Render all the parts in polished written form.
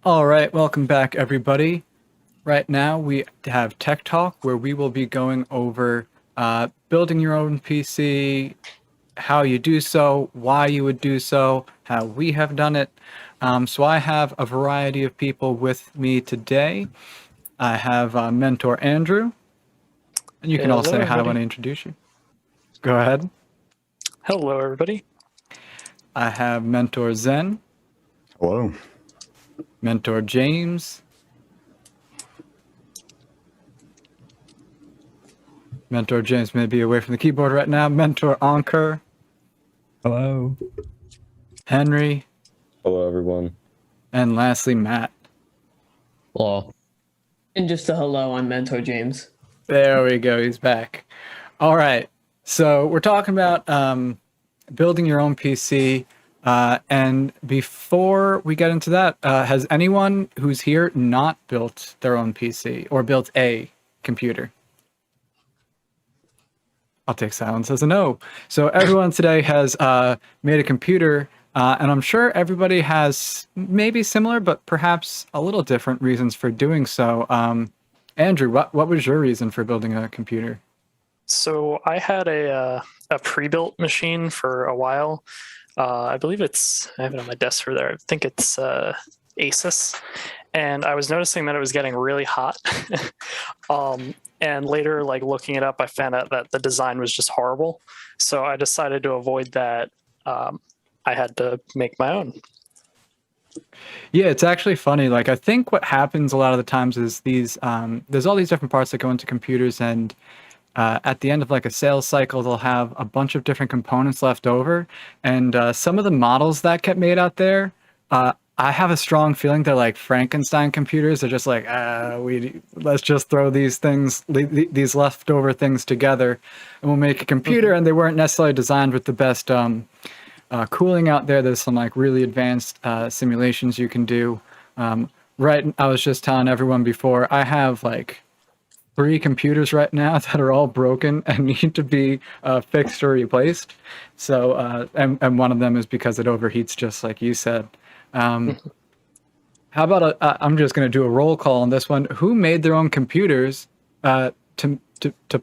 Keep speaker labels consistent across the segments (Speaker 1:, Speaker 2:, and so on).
Speaker 1: All right, welcome back, everybody. Right now, we have Tech Talk, where we will be going over building your own PC, how you do so, why you would do so, how we have done it. So I have a variety of people with me today. I have Mentor Andrew, and you can all
Speaker 2: Hello,
Speaker 1: say hi when
Speaker 2: everybody.
Speaker 1: I introduce you. Go ahead.
Speaker 2: Hello, everybody.
Speaker 1: I have Mentor Zen,
Speaker 3: Hello.
Speaker 1: Mentor James, Mentor James may be away from the keyboard right now, Mentor Ankur,
Speaker 3: Hello.
Speaker 1: Henry,
Speaker 4: Hello, everyone.
Speaker 1: and lastly, Matt.
Speaker 5: Hello.
Speaker 6: And just a hello on Mentor James.
Speaker 1: There we go. He's back. All right. So we're talking about building your own PC. And before we get into that, has anyone who's here not built their own PC or built a computer? I'll take silence as a no. So everyone today has made a computer, and I'm sure everybody has maybe similar, but perhaps a little different reasons for doing so. Andrew, what was your reason for building a computer?
Speaker 2: So I had a pre-built machine for a while. I believe I have it on my desk for there. I think it's Asus. And I was noticing that it was getting really hot. And later, like looking it up, I found out that the design was just horrible. So I decided to avoid that. I had to make my own.
Speaker 1: Yeah, it's actually funny. Like, I think what happens a lot of the times is these, there's all these different parts that go into computers, and at the end of like a sales cycle, they'll have a bunch of different components left over. And some of the models that get made out there, I have a strong feeling they're like Frankenstein computers. They're just like, let's just throw these things, these leftover things together, and we'll make a computer. And they weren't necessarily designed with the best cooling out there. There's some like really advanced simulations you can do. Right, I was just telling everyone before, I have like 3 computers right now that are all broken and need to be fixed or replaced. So, and one of them is because it overheats, just like you said. How about I'm just going to do a roll call on this one. Who made their own computers to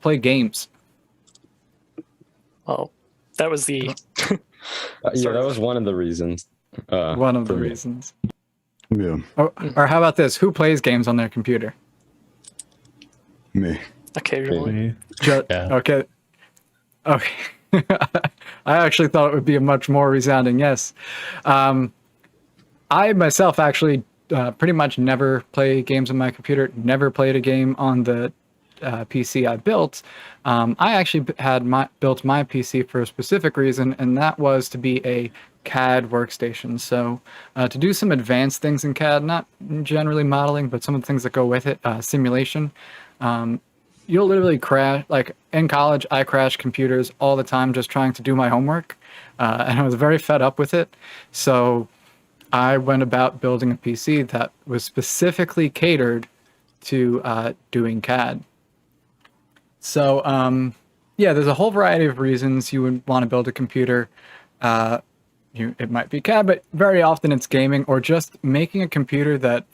Speaker 1: play games?
Speaker 2: Oh, that was the
Speaker 4: Yeah, that was one of the reasons.
Speaker 1: One of the reasons.
Speaker 3: Yeah,
Speaker 1: Or how about this? Who plays games on their computer?
Speaker 3: me.
Speaker 2: occasionally.
Speaker 1: Yeah. Okay. Okay. I actually thought it would be a much more resounding yes. I myself actually pretty much never play games on my computer, never played a game on the PC I built. I actually built my PC for a specific reason, and that was to be a CAD workstation. So to do some advanced things in CAD, not generally modeling, but some of the things that go with it, simulation. You'll literally crash. Like in college, I crashed computers all the time just trying to do my homework, and I was very fed up with it. So I went about building a PC that was specifically catered to doing CAD. So yeah, there's a whole variety of reasons you would want to build a computer. It might be CAD, but very often it's gaming or just making a computer that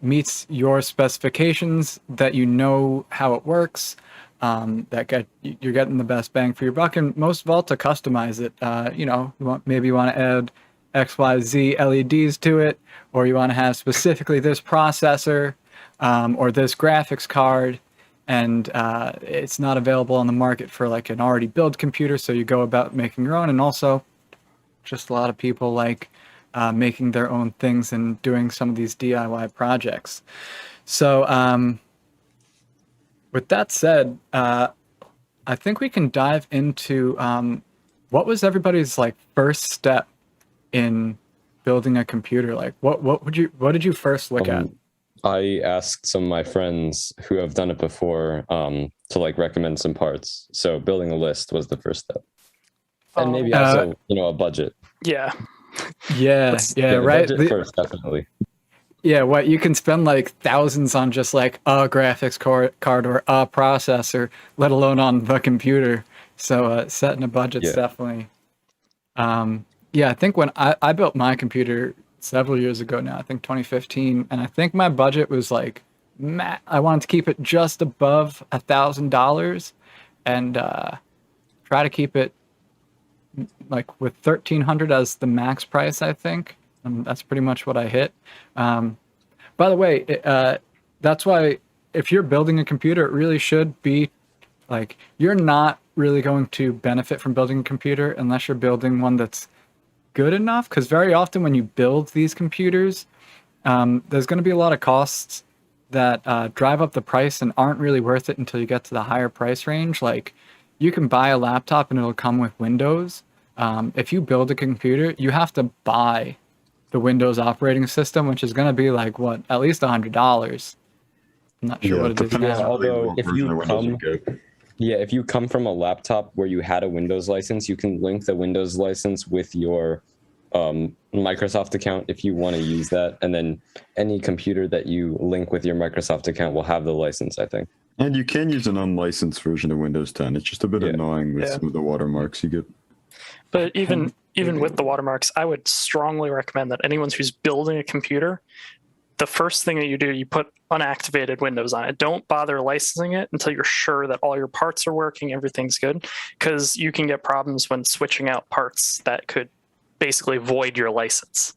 Speaker 1: meets your specifications, that you know how it works, you're getting the best bang for your buck, and most of all to customize it. Maybe you want to add XYZ LEDs to it, or you want to have specifically this processor or this graphics card, and it's not available on the market for like an already built computer, so you go about making your own. And also, just a lot of people like making their own things and doing some of these DIY projects. So with that said, I think we can dive into what was everybody's like first step in building a computer. Like what did you first look at?
Speaker 4: I asked some of my friends who have done it before to like recommend some parts. So building a list was the first step. And maybe also, a budget.
Speaker 2: Yeah.
Speaker 1: Yeah, right.
Speaker 4: Budget first, definitely.
Speaker 1: Yeah, what you can spend like thousands on just like a graphics card or a processor, let alone on the computer. So setting a budget's definitely. Yeah, I think when I built my computer, several years ago now. I think 2015, and I think my budget was like, I wanted to keep it just above $1,000, and try to keep it like with 1,300 as the max price. I think, and that's pretty much what I hit. By the way, that's why if you're building a computer, it really should be like, you're not really going to benefit from building a computer unless you're building one that's good enough. Because very often when you build these computers, there's going to be a lot of costs that drive up the price and aren't really worth it until you get to the higher price range. Like, you can buy a laptop and it'll come with Windows. If you build a computer, you have to buy the Windows operating system, which is going to be like, what, at least $100. I'm not sure what it is
Speaker 3: depending
Speaker 1: now.
Speaker 3: on
Speaker 4: Although
Speaker 3: what
Speaker 4: if
Speaker 3: version
Speaker 4: you
Speaker 3: of Windows
Speaker 4: come-
Speaker 3: get.
Speaker 4: Yeah, if you come from a laptop where you had a Windows license, you can link the Windows license with your Microsoft account if you want to use that. And then any computer that you link with your Microsoft account will have the license, I think.
Speaker 3: And you can use an unlicensed version of Windows 10. It's just a bit
Speaker 4: Yeah.
Speaker 3: annoying with
Speaker 2: Yeah.
Speaker 3: some of the watermarks you get.
Speaker 2: But even with the watermarks, I would strongly recommend that anyone who's building a computer, the first thing that you do, you put unactivated Windows on it. Don't bother licensing it until you're sure that all your parts are working, everything's good, because you can get problems when switching out parts that could basically void your license.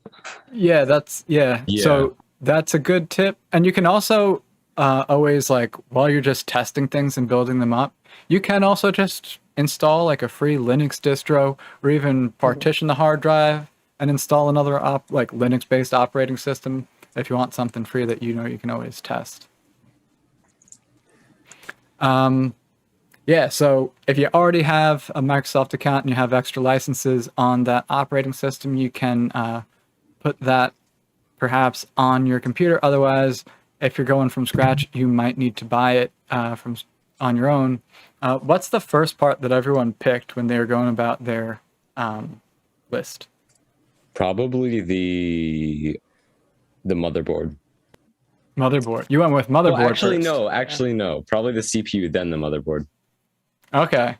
Speaker 1: Yeah,
Speaker 4: Yeah.
Speaker 1: So that's a good tip. And you can also always, like, while you're just testing things and building them up, you can also just install like a free Linux distro, or even partition the hard drive and install another like Linux-based operating system if you want something free that you know you can always test. Yeah, so if you already have a Microsoft account and you have extra licenses on that operating system, you can put that perhaps on your computer. Otherwise, if you're going from scratch, you might need to buy it on your own. What's the first part that everyone picked when they were going about their list?
Speaker 4: Probably the motherboard.
Speaker 1: Motherboard. You went with motherboard
Speaker 4: Well, actually,
Speaker 1: first.
Speaker 4: no. Actually, no. Probably the CPU, then the motherboard.
Speaker 1: Okay.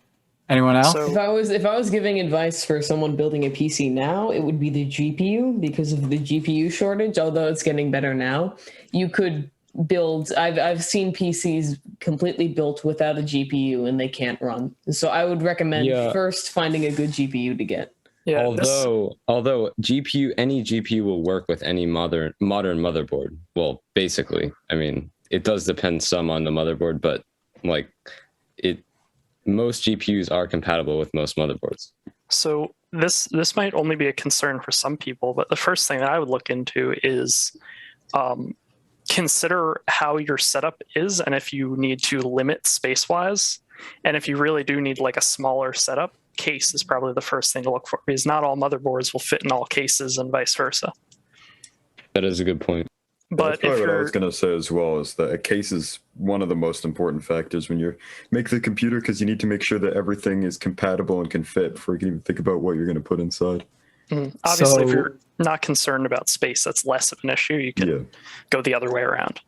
Speaker 1: Anyone else?
Speaker 2: So-
Speaker 6: If I was giving advice for someone building a PC now, it would be the GPU because of the GPU shortage. Although it's getting better now, you could build. I've seen PCs completely built without a GPU and they can't run. So I would recommend
Speaker 4: Yeah.
Speaker 6: first finding a good GPU to get.
Speaker 2: Yeah,
Speaker 4: Although any GPU will work with any modern motherboard. Well, basically, I mean, it does depend some on the motherboard, but like most GPUs are compatible with most motherboards.
Speaker 2: So this might only be a concern for some people, but the first thing that I would look into is consider how your setup is and if you need to limit space-wise. And if you really do need like a smaller setup, case is probably the first thing to look for, because not all motherboards will fit in all cases and vice versa.
Speaker 4: That is a good point.
Speaker 2: But
Speaker 3: That's
Speaker 2: if
Speaker 3: probably what I
Speaker 2: you're
Speaker 3: was going to say as well, is that a case is one of the most important factors when you make the computer, because you need to make sure that everything is compatible and can fit before you can even think about what you're going to put inside.
Speaker 2: obviously if
Speaker 1: So-
Speaker 2: you're not concerned about space, that's less of an issue. You can
Speaker 3: Yeah.
Speaker 2: go the other way around.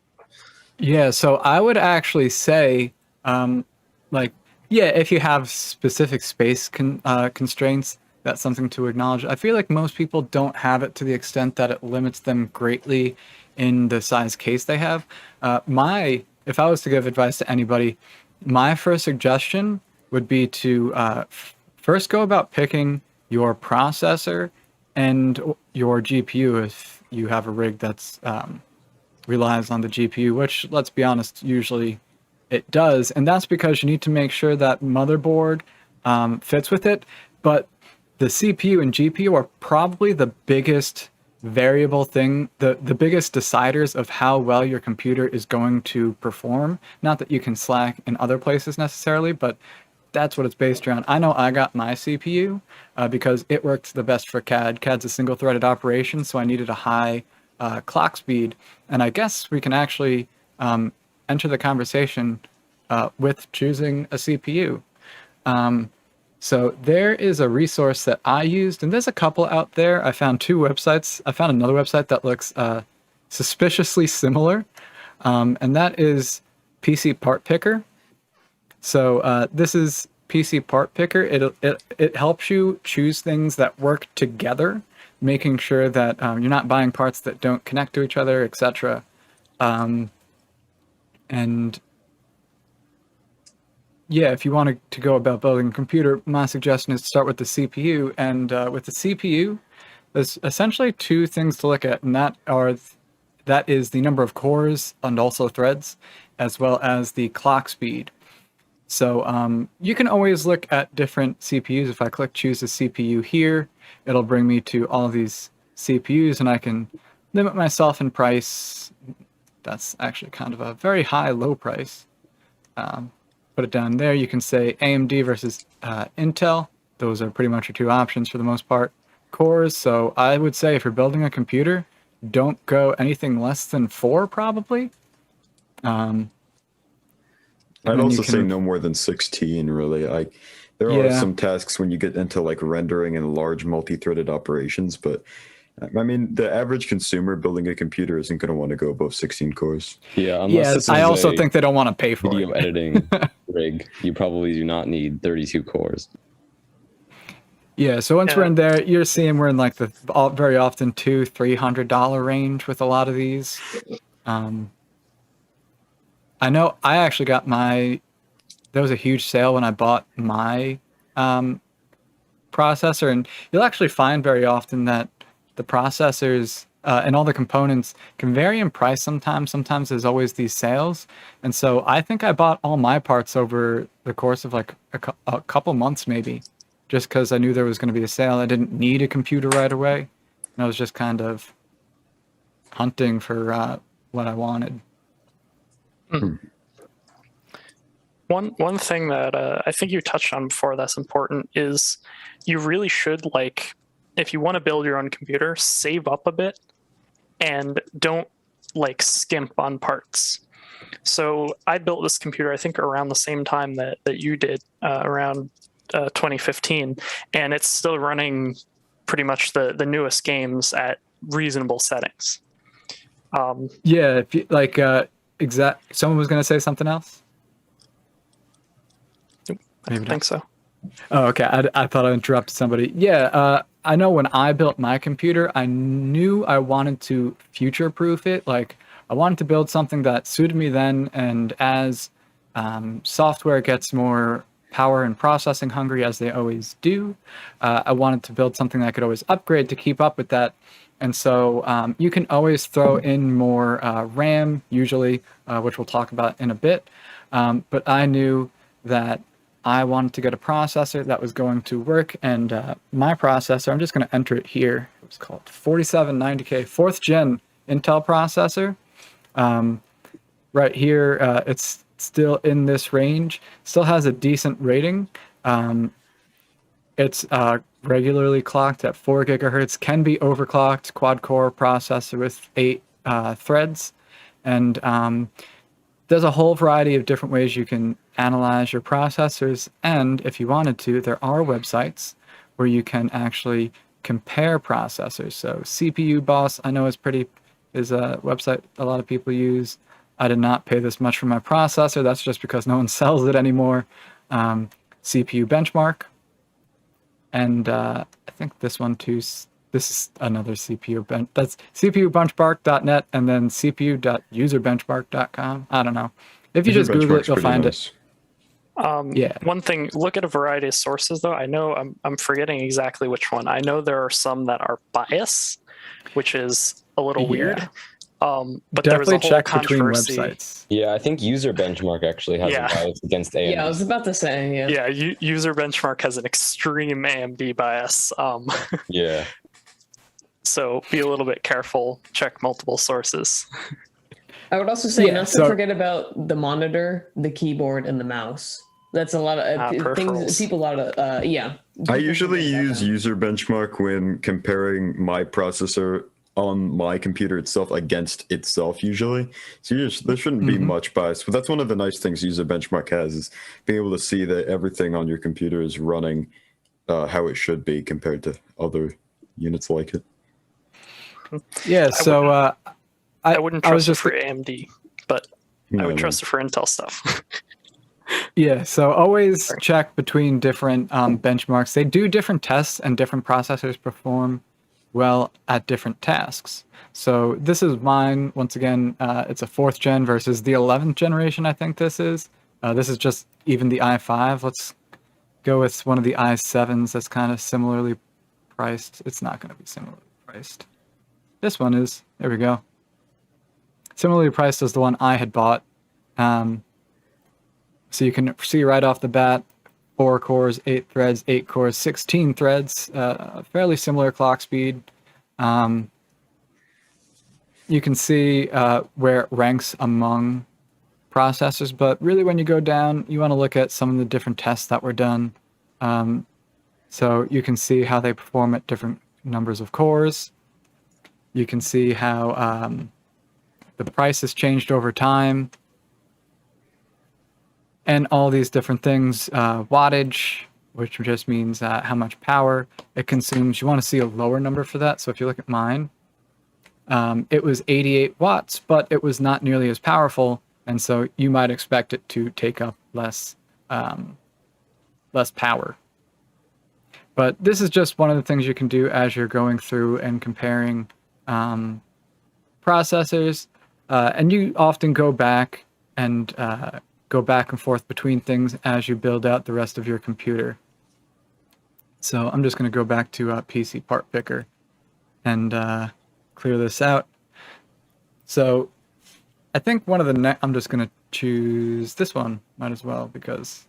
Speaker 1: Yeah, so I would actually say, if you have specific space constraints, that's something to acknowledge. I feel like most people don't have it to the extent that it limits them greatly in the size case they have. If I was to give advice to anybody, my first suggestion would be to first go about picking your processor and your GPU if you have a rig that's relies on the GPU, which, let's be honest, usually it does. And that's because you need to make sure that motherboard fits with it. But the CPU and GPU are probably the biggest variable thing, the biggest deciders of how well your computer is going to perform. Not that you can slack in other places necessarily, but that's what it's based around. I know I got my CPU because it worked the best for CAD. CAD's a single-threaded operation, so I needed a high clock speed. And I guess we can actually enter the conversation with choosing a CPU. So there is a resource that I used, and there's a couple out there. I found two websites. I found another website that looks suspiciously similar, and that is PC Part Picker. So this is PC Part Picker. It helps you choose things that work together making sure that you're not buying parts that don't connect to each other, etc. And yeah, if you want to go about building a computer, my suggestion is to start with the CPU. And with the CPU, there's essentially two things to look at, and that is the number of cores and also threads, as well as the clock speed. So you can always look at different CPUs. If I click choose a CPU here, it'll bring me to all of these CPUs, and I can limit myself in price. That's actually kind of a very high, low price. Put it down there. You can say AMD versus Intel. Those are pretty much your two options for the most part. Cores. So I would say if you're building a computer, don't go anything less than 4 probably.
Speaker 3: I'd
Speaker 1: then you
Speaker 3: also say
Speaker 1: can-
Speaker 3: no more than 16, really. There are
Speaker 1: Yeah.
Speaker 3: some tasks when you get into like rendering and large multi-threaded operations, but I mean, the average consumer building a computer isn't going to want to go above 16 cores.
Speaker 4: Yeah, unless
Speaker 1: Yeah,
Speaker 4: this
Speaker 1: I
Speaker 4: is
Speaker 1: also
Speaker 4: a
Speaker 1: think they don't want to pay for
Speaker 4: video
Speaker 1: it.
Speaker 4: editing rig, you probably do not need 32 cores.
Speaker 1: Yeah, so once we're
Speaker 2: Yeah.
Speaker 1: in there, you're seeing we're in like the very often $200-$300 range with a lot of these. I know I actually got there was a huge sale when I bought my processor, and you'll actually find very often that the processors and all the components can vary in price sometimes. Sometimes there's always these sales. And so I think I bought all my parts over the course of like a couple months maybe, just because I knew there was going to be a sale. I didn't need a computer right away. And I was just kind of hunting for what I wanted.
Speaker 2: One thing that I think you touched on before that's important is you really should, like, if you want to build your own computer, save up a bit and don't like skimp on parts. So I built this computer, I think around the same time that you did, around 2015, and it's still running pretty much the newest games at reasonable settings.
Speaker 1: Yeah, if you, like someone was going to say something else?
Speaker 2: I don't think so.
Speaker 1: Oh, okay. I thought I interrupted somebody. Yeah, I know when I built my computer, I knew I wanted to future-proof it. Like, I wanted to build something that suited me then, and as software gets more power and processing hungry, as they always do, I wanted to build something that I could always upgrade to keep up with that. And so you can always throw in more RAM, usually, which we'll talk about in a bit. But I knew that I wanted to get a processor that was going to work, and my processor, I'm just going to enter it here. It was called 4790K, 4th gen Intel processor. Right here, it's still in this range, still has a decent rating. It's regularly clocked at 4 gigahertz, can be overclocked, quad-core processor with 8 threads, and there's a whole variety of different ways you can analyze your processors, and if you wanted to, there are websites where you can actually compare processors. So CPU Boss, I know is a website a lot of people use. I did not pay this much for my processor. That's just because no one sells it anymore. CPU Benchmark, and I think this one too. This is another CPU bench. That's cpubenchmark.net and then cpu.userbenchmark.com. I don't know. If you just Google it, you'll find it. Yeah.
Speaker 2: One thing, look at a variety of sources though. I know I'm forgetting exactly which one. I know there are some that are bias, which is a little weird. But there was a
Speaker 1: Definitely
Speaker 2: whole
Speaker 1: check between
Speaker 2: controversy.
Speaker 1: websites.
Speaker 4: Yeah, I think User Benchmark actually has
Speaker 2: Yeah.
Speaker 4: a bias against AMD.
Speaker 6: Yeah, I was about to say, yeah.
Speaker 2: Yeah, User Benchmark has an extreme AMD bias.
Speaker 4: Yeah.
Speaker 2: So be a little bit careful. Check multiple sources.
Speaker 6: I would also say
Speaker 1: Yeah,
Speaker 6: not to
Speaker 1: so-
Speaker 6: forget about the monitor, the keyboard, and the mouse. That's a lot of things.
Speaker 2: Peripherals.
Speaker 6: People, a lot of yeah.
Speaker 3: I usually use User Benchmark when comparing my processor on my computer itself against itself usually. So there shouldn't be much bias, but that's one of the nice things User Benchmark has, is being able to see that everything on your computer is running how it should be compared to other units like it.
Speaker 1: Yeah, so
Speaker 2: I wouldn't
Speaker 1: I was
Speaker 2: trust it
Speaker 1: just
Speaker 2: for AMD, but I would trust it for Intel stuff.
Speaker 1: Yeah, so always check between different benchmarks. They do different tests, and different processors perform well at different tasks. So this is mine. Once again, it's a 4th gen versus the 11th generation, I think this is. This is just even the i5. Let's go with one of the i7s that's kind of similarly priced. It's not going to be similarly priced. This one is. There we go. Similarly priced as the one I had bought. So you can see right off the bat, 4 cores, 8 threads, 8 cores, 16 threads, fairly similar clock speed. You can see where it ranks among processors, but really when you go down, you want to look at some of the different tests that were done. So you can see how they perform at different numbers of cores. You can see how the price has changed over time. And all these different things, wattage, which just means how much power it consumes. You want to see a lower number for that. So if you look at mine, it was 88 watts, but it was not nearly as powerful. And so you might expect it to take up less power. But this is just one of the things you can do as you're going through and comparing processors. And you often go back and forth between things as you build out the rest of your computer. So I'm just going to go back to PC Part Picker and clear this out. So I think one of the I'm just going to choose this one, might as well, because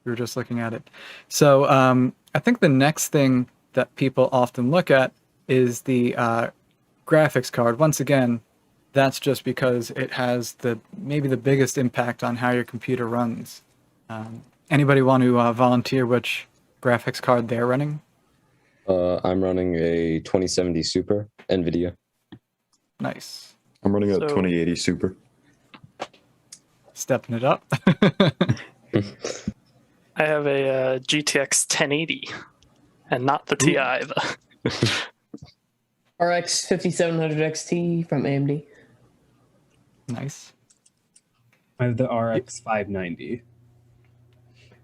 Speaker 1: we were just looking at it. So I think the next thing that people often look at is the graphics card. Once again, that's just because it has maybe the biggest impact on how your computer runs. Anybody want to volunteer which graphics card they're running?
Speaker 4: I'm running a 2070 Super NVIDIA.
Speaker 1: Nice.
Speaker 3: I'm running a
Speaker 2: So-
Speaker 3: 2080 Super.
Speaker 1: Stepping it up.
Speaker 2: I have a GTX 1080, and not the Ti.
Speaker 6: RX 5700 XT from AMD.
Speaker 1: Nice.
Speaker 7: I have the RX 590.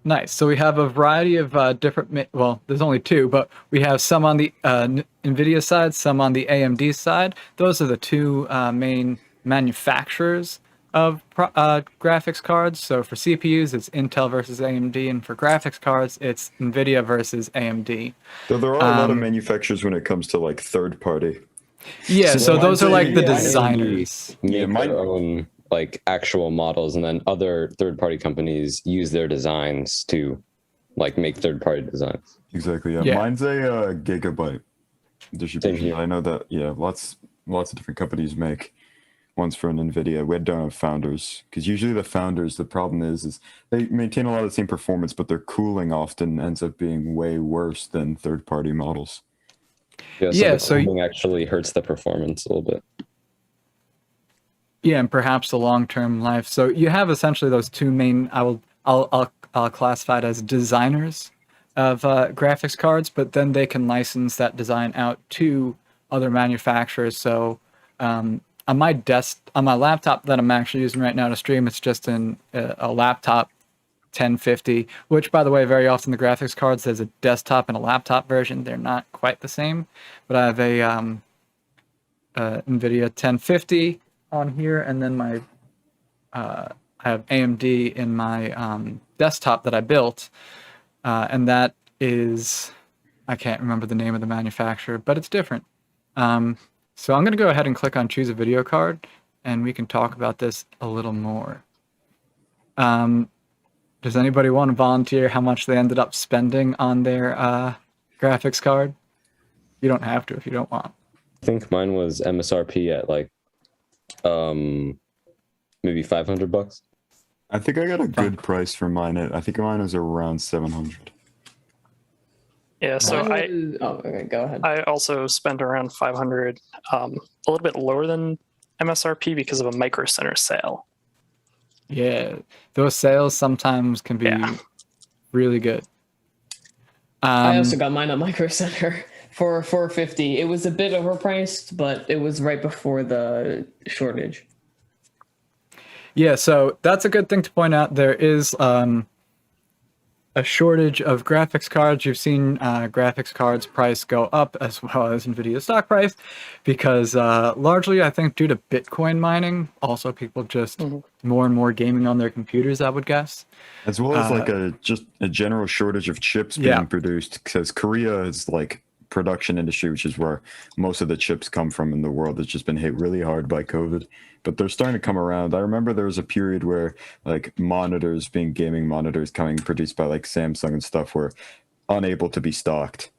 Speaker 1: Nice. So we have a variety of different, well, there's only 2, but we have some on the NVIDIA side, some on the AMD side. Those are the 2 main manufacturers of graphics cards. So for CPUs, it's Intel versus AMD, and for graphics cards, it's NVIDIA versus AMD.
Speaker 3: Though there are a lot of manufacturers when it comes to like third party.
Speaker 1: Yeah, so
Speaker 3: I'd
Speaker 1: those are
Speaker 3: say
Speaker 1: like the
Speaker 3: AMD
Speaker 1: designers.
Speaker 4: Make
Speaker 3: mine-
Speaker 4: their own like actual models, and then other third-party companies use their designs to like make third-party designs.
Speaker 3: Exactly. Yeah.
Speaker 1: Yeah.
Speaker 3: Mine's a Gigabyte distribution.
Speaker 4: here.
Speaker 3: I know that. Yeah, lots of different companies make ones for an NVIDIA. We don't have Founders because usually the Founders, the problem is they maintain a lot of the same performance, but their cooling often ends up being way worse than third-party models.
Speaker 4: Yeah,
Speaker 1: Yeah,
Speaker 4: so the
Speaker 1: so-
Speaker 4: cooling actually hurts the performance a little bit.
Speaker 1: Yeah, and perhaps the long-term life. So you have essentially those 2 main. I'll classify it as designers of graphics cards, but then they can license that design out to other manufacturers. So on my laptop that I'm actually using right now to stream, it's just a laptop 1050. Which, by the way, very often the graphics cards, there's a desktop and a laptop version. They're not quite the same, but I have a NVIDIA 1050 on here, and then I have AMD in my desktop that I built, and that is, I can't remember the name of the manufacturer, but it's different. So I'm going to go ahead and click on choose a video card, and we can talk about this a little more. Does anybody want to volunteer how much they ended up spending on their graphics card? You don't have to if you don't want.
Speaker 4: I think mine was MSRP at like maybe $500.
Speaker 3: I think I got a good price for mine. I think mine was around 700.
Speaker 2: Yeah, so
Speaker 6: Okay, go ahead.
Speaker 2: I also spent around 500, a little bit lower than MSRP because of a Micro Center sale.
Speaker 1: Yeah, those sales sometimes can be
Speaker 2: Yeah.
Speaker 1: really good.
Speaker 6: I also got mine at Micro Center for $450. It was a bit overpriced, but it was right before the shortage.
Speaker 1: Yeah, so that's a good thing to point out. There is a shortage of graphics cards. You've seen graphics cards price go up as well as Nvidia stock price because largely I think due to Bitcoin mining, also people just more and more gaming on their computers, I would guess.
Speaker 3: As well as like just a general shortage of chips being produced, because Korea is like production industry, which is where most of the chips come from in the world. It's just been hit really hard by COVID, but they're starting to come around. I remember there was a period where like monitors, being gaming monitors coming produced by like Samsung and stuff, were unable to be stocked.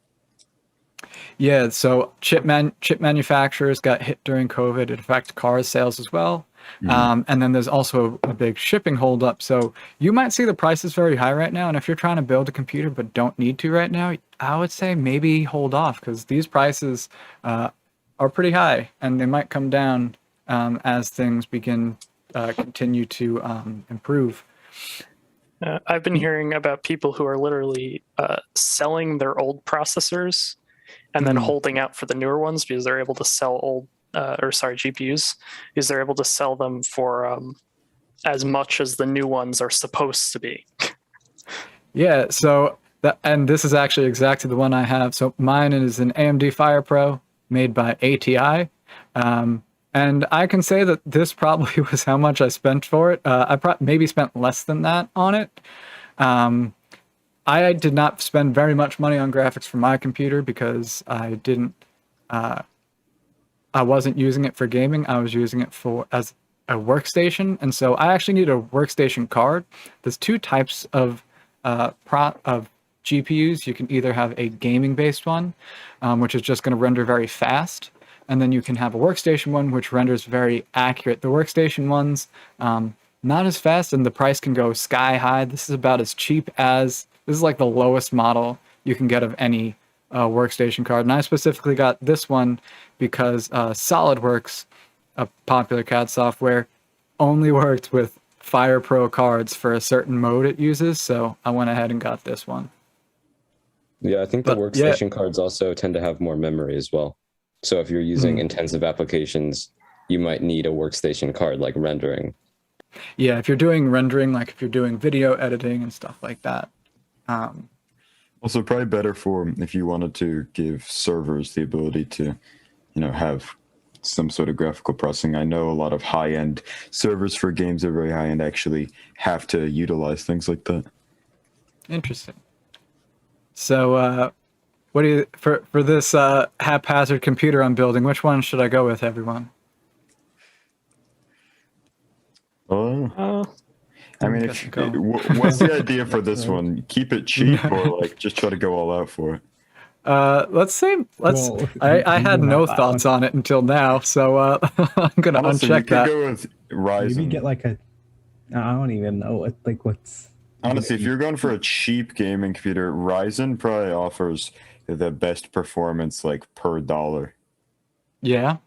Speaker 1: Yeah, so chip manufacturers got hit during COVID. It affected cars sales as well. And then there's also a big shipping holdup. So you might see the prices very high right now. And if you're trying to build a computer but don't need to right now, I would say maybe hold off because these prices are pretty high and they might come down as things continue to improve.
Speaker 2: I've been hearing about people who are literally selling their old processors and then holding out for the newer ones because they're able to sell GPUs, because they're able to sell them for as much as the new ones are supposed to be.
Speaker 1: Yeah, so and this is actually exactly the one I have. So mine is an AMD FirePro made by ATI. And I can say that this probably was how much I spent for it. I maybe spent less than that on it. I did not spend very much money on graphics for my computer because I wasn't using it for gaming. I was using it as a workstation. And so I actually need a workstation card. There's two types of GPUs. You can either have a gaming-based one, which is just going to render very fast. And then you can have a workstation one, which renders very accurate. The workstation ones, not as fast, and the price can go sky high. This is about as cheap as, this is like the lowest model you can get of any workstation card. And I specifically got this one because SolidWorks, a popular CAD software, only worked with FirePro cards for a certain mode it uses. So I went ahead and got this one.
Speaker 4: Yeah, I think the workstation cards also tend to have more memory as well. So if you're using intensive applications, you might need a workstation card like rendering.
Speaker 1: Yeah, if you're doing rendering, like if you're doing video editing and stuff like that.
Speaker 3: Also, probably better for if you wanted to give servers the ability to, have some sort of graphical processing. I know a lot of high-end servers for games that are very high-end actually have to utilize things like that.
Speaker 1: Interesting. So, what do you for this haphazard computer I'm building? Which one should I go with, everyone?
Speaker 3: I mean, what's the idea for this one? Keep it cheap, or like just try to go all out for it?
Speaker 1: I had no thoughts on it until now, so I'm gonna
Speaker 3: Honestly,
Speaker 1: uncheck that.
Speaker 3: Go with Ryzen.
Speaker 7: Maybe get like I don't even know what's.
Speaker 3: Honestly, if you're going for a cheap gaming computer, Ryzen probably offers the best performance like per dollar.
Speaker 1: Yeah.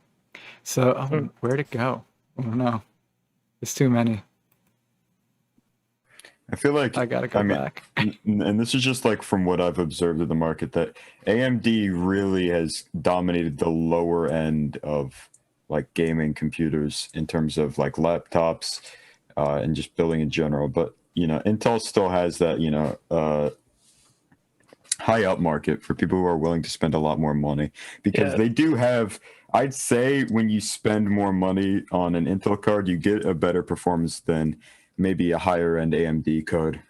Speaker 1: So where'd it go? I don't know. There's too many.
Speaker 3: I feel like
Speaker 1: I gotta go back.
Speaker 3: And this is just like from what I've observed of the market, that AMD really has dominated the lower end of like gaming computers in terms of like laptops and just building in general. But Intel still has that high up market for people who are willing to spend a lot more money, because they do have, I'd say when you spend more money on an Intel card, you get a better performance than maybe a higher end AMD card.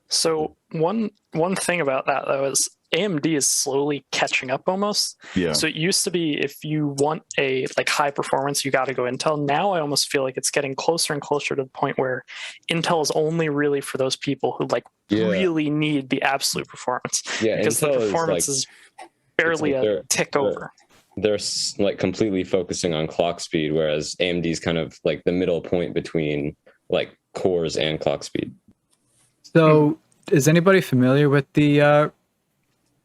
Speaker 2: So one thing about that though is AMD is slowly catching up almost.
Speaker 3: Yeah.
Speaker 2: So it used to be if you want a high performance, you got to go Intel. Now I almost feel like it's getting closer and closer to the point where Intel is only really for those people who really need the absolute performance.
Speaker 4: Yeah,
Speaker 2: because
Speaker 4: Intel
Speaker 2: the performance is barely a tick over.
Speaker 4: They're like completely focusing on clock speed, whereas AMD is kind of like the middle point between like cores and clock speed.
Speaker 1: So is anybody familiar with the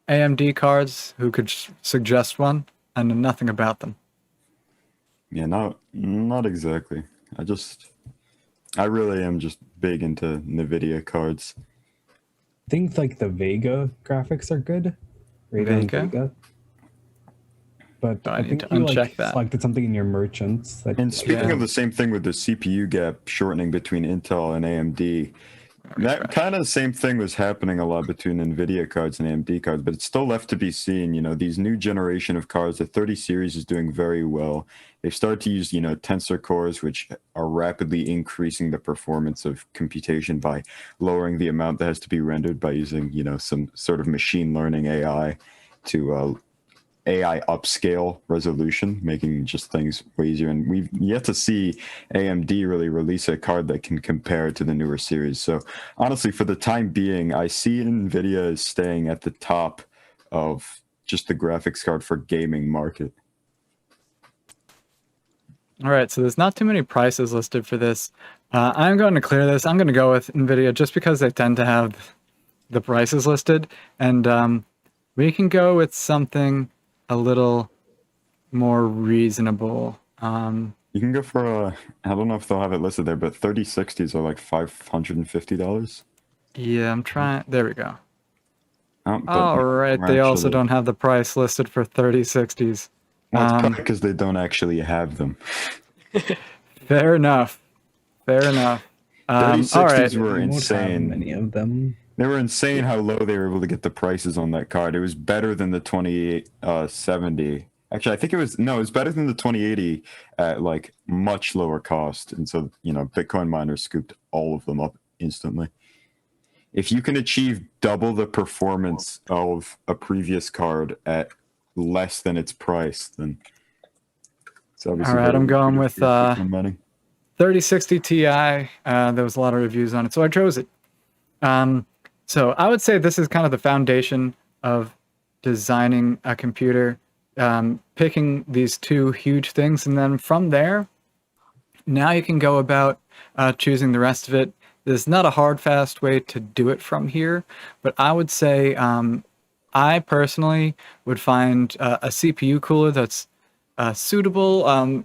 Speaker 1: AMD cards who could suggest one? I know nothing about them.
Speaker 3: Yeah, not exactly. I really am just big into NVIDIA cards.
Speaker 7: I think like the Vega graphics are good. Radeon Vega. But
Speaker 1: I
Speaker 7: I
Speaker 1: need
Speaker 7: think
Speaker 1: to
Speaker 7: you
Speaker 1: uncheck that.
Speaker 7: selected something in your merchants.
Speaker 3: And speaking of the same thing with the CPU gap shortening between Intel and AMD, That kind of the same thing was happening a lot between NVIDIA cards and AMD cards, but it's still left to be seen. You know, these new generation of cards, the 30 series is doing very well. They've started to use, you know, tensor cores, which are rapidly increasing the performance of computation by lowering the amount that has to be rendered by using, you know, some sort of machine learning AI to AI upscale resolution, making just things way easier. And we've yet to see AMD really release a card that can compare to the newer series. So honestly, for the time being, I see NVIDIA as staying at the top of just the graphics card for gaming market.
Speaker 1: All right, so there's not too many prices listed for this. I'm going to clear this. I'm going to go with NVIDIA just because they tend to have the prices listed. And we can go with something a little more reasonable.
Speaker 3: You can go for I don't know if they'll have it listed there, but 3060s are like $550.
Speaker 1: Yeah, I'm trying. There we go.
Speaker 3: Oh, but
Speaker 1: All right, they also
Speaker 3: actually-
Speaker 1: don't have the price listed for 3060s.
Speaker 3: Well, it's probably because they don't actually have them.
Speaker 1: Fair enough. Fair enough.
Speaker 3: 3060s
Speaker 1: all right.
Speaker 3: were
Speaker 7: We won't have
Speaker 3: insane.
Speaker 7: many of them.
Speaker 3: They were insane how low they were able to get the prices on that card. It was better than the 2070. Actually, I think it was better than the 2080 at like much lower cost. And so, you know, Bitcoin miners scooped all of them up instantly. If you can achieve double the performance of a previous card at less than its price, then it's obviously
Speaker 1: All right,
Speaker 3: very
Speaker 1: I'm going
Speaker 3: lucrative
Speaker 1: with,
Speaker 3: for Bitcoin mining.
Speaker 1: 3060 Ti. There was a lot of reviews on it, so I chose it. So I would say this is kind of the foundation of designing a computer, picking these two huge things, and then from there, now you can go about choosing the rest of it. There's not a hard, fast way to do it from here, but I would say I personally would find a CPU cooler that's suitable.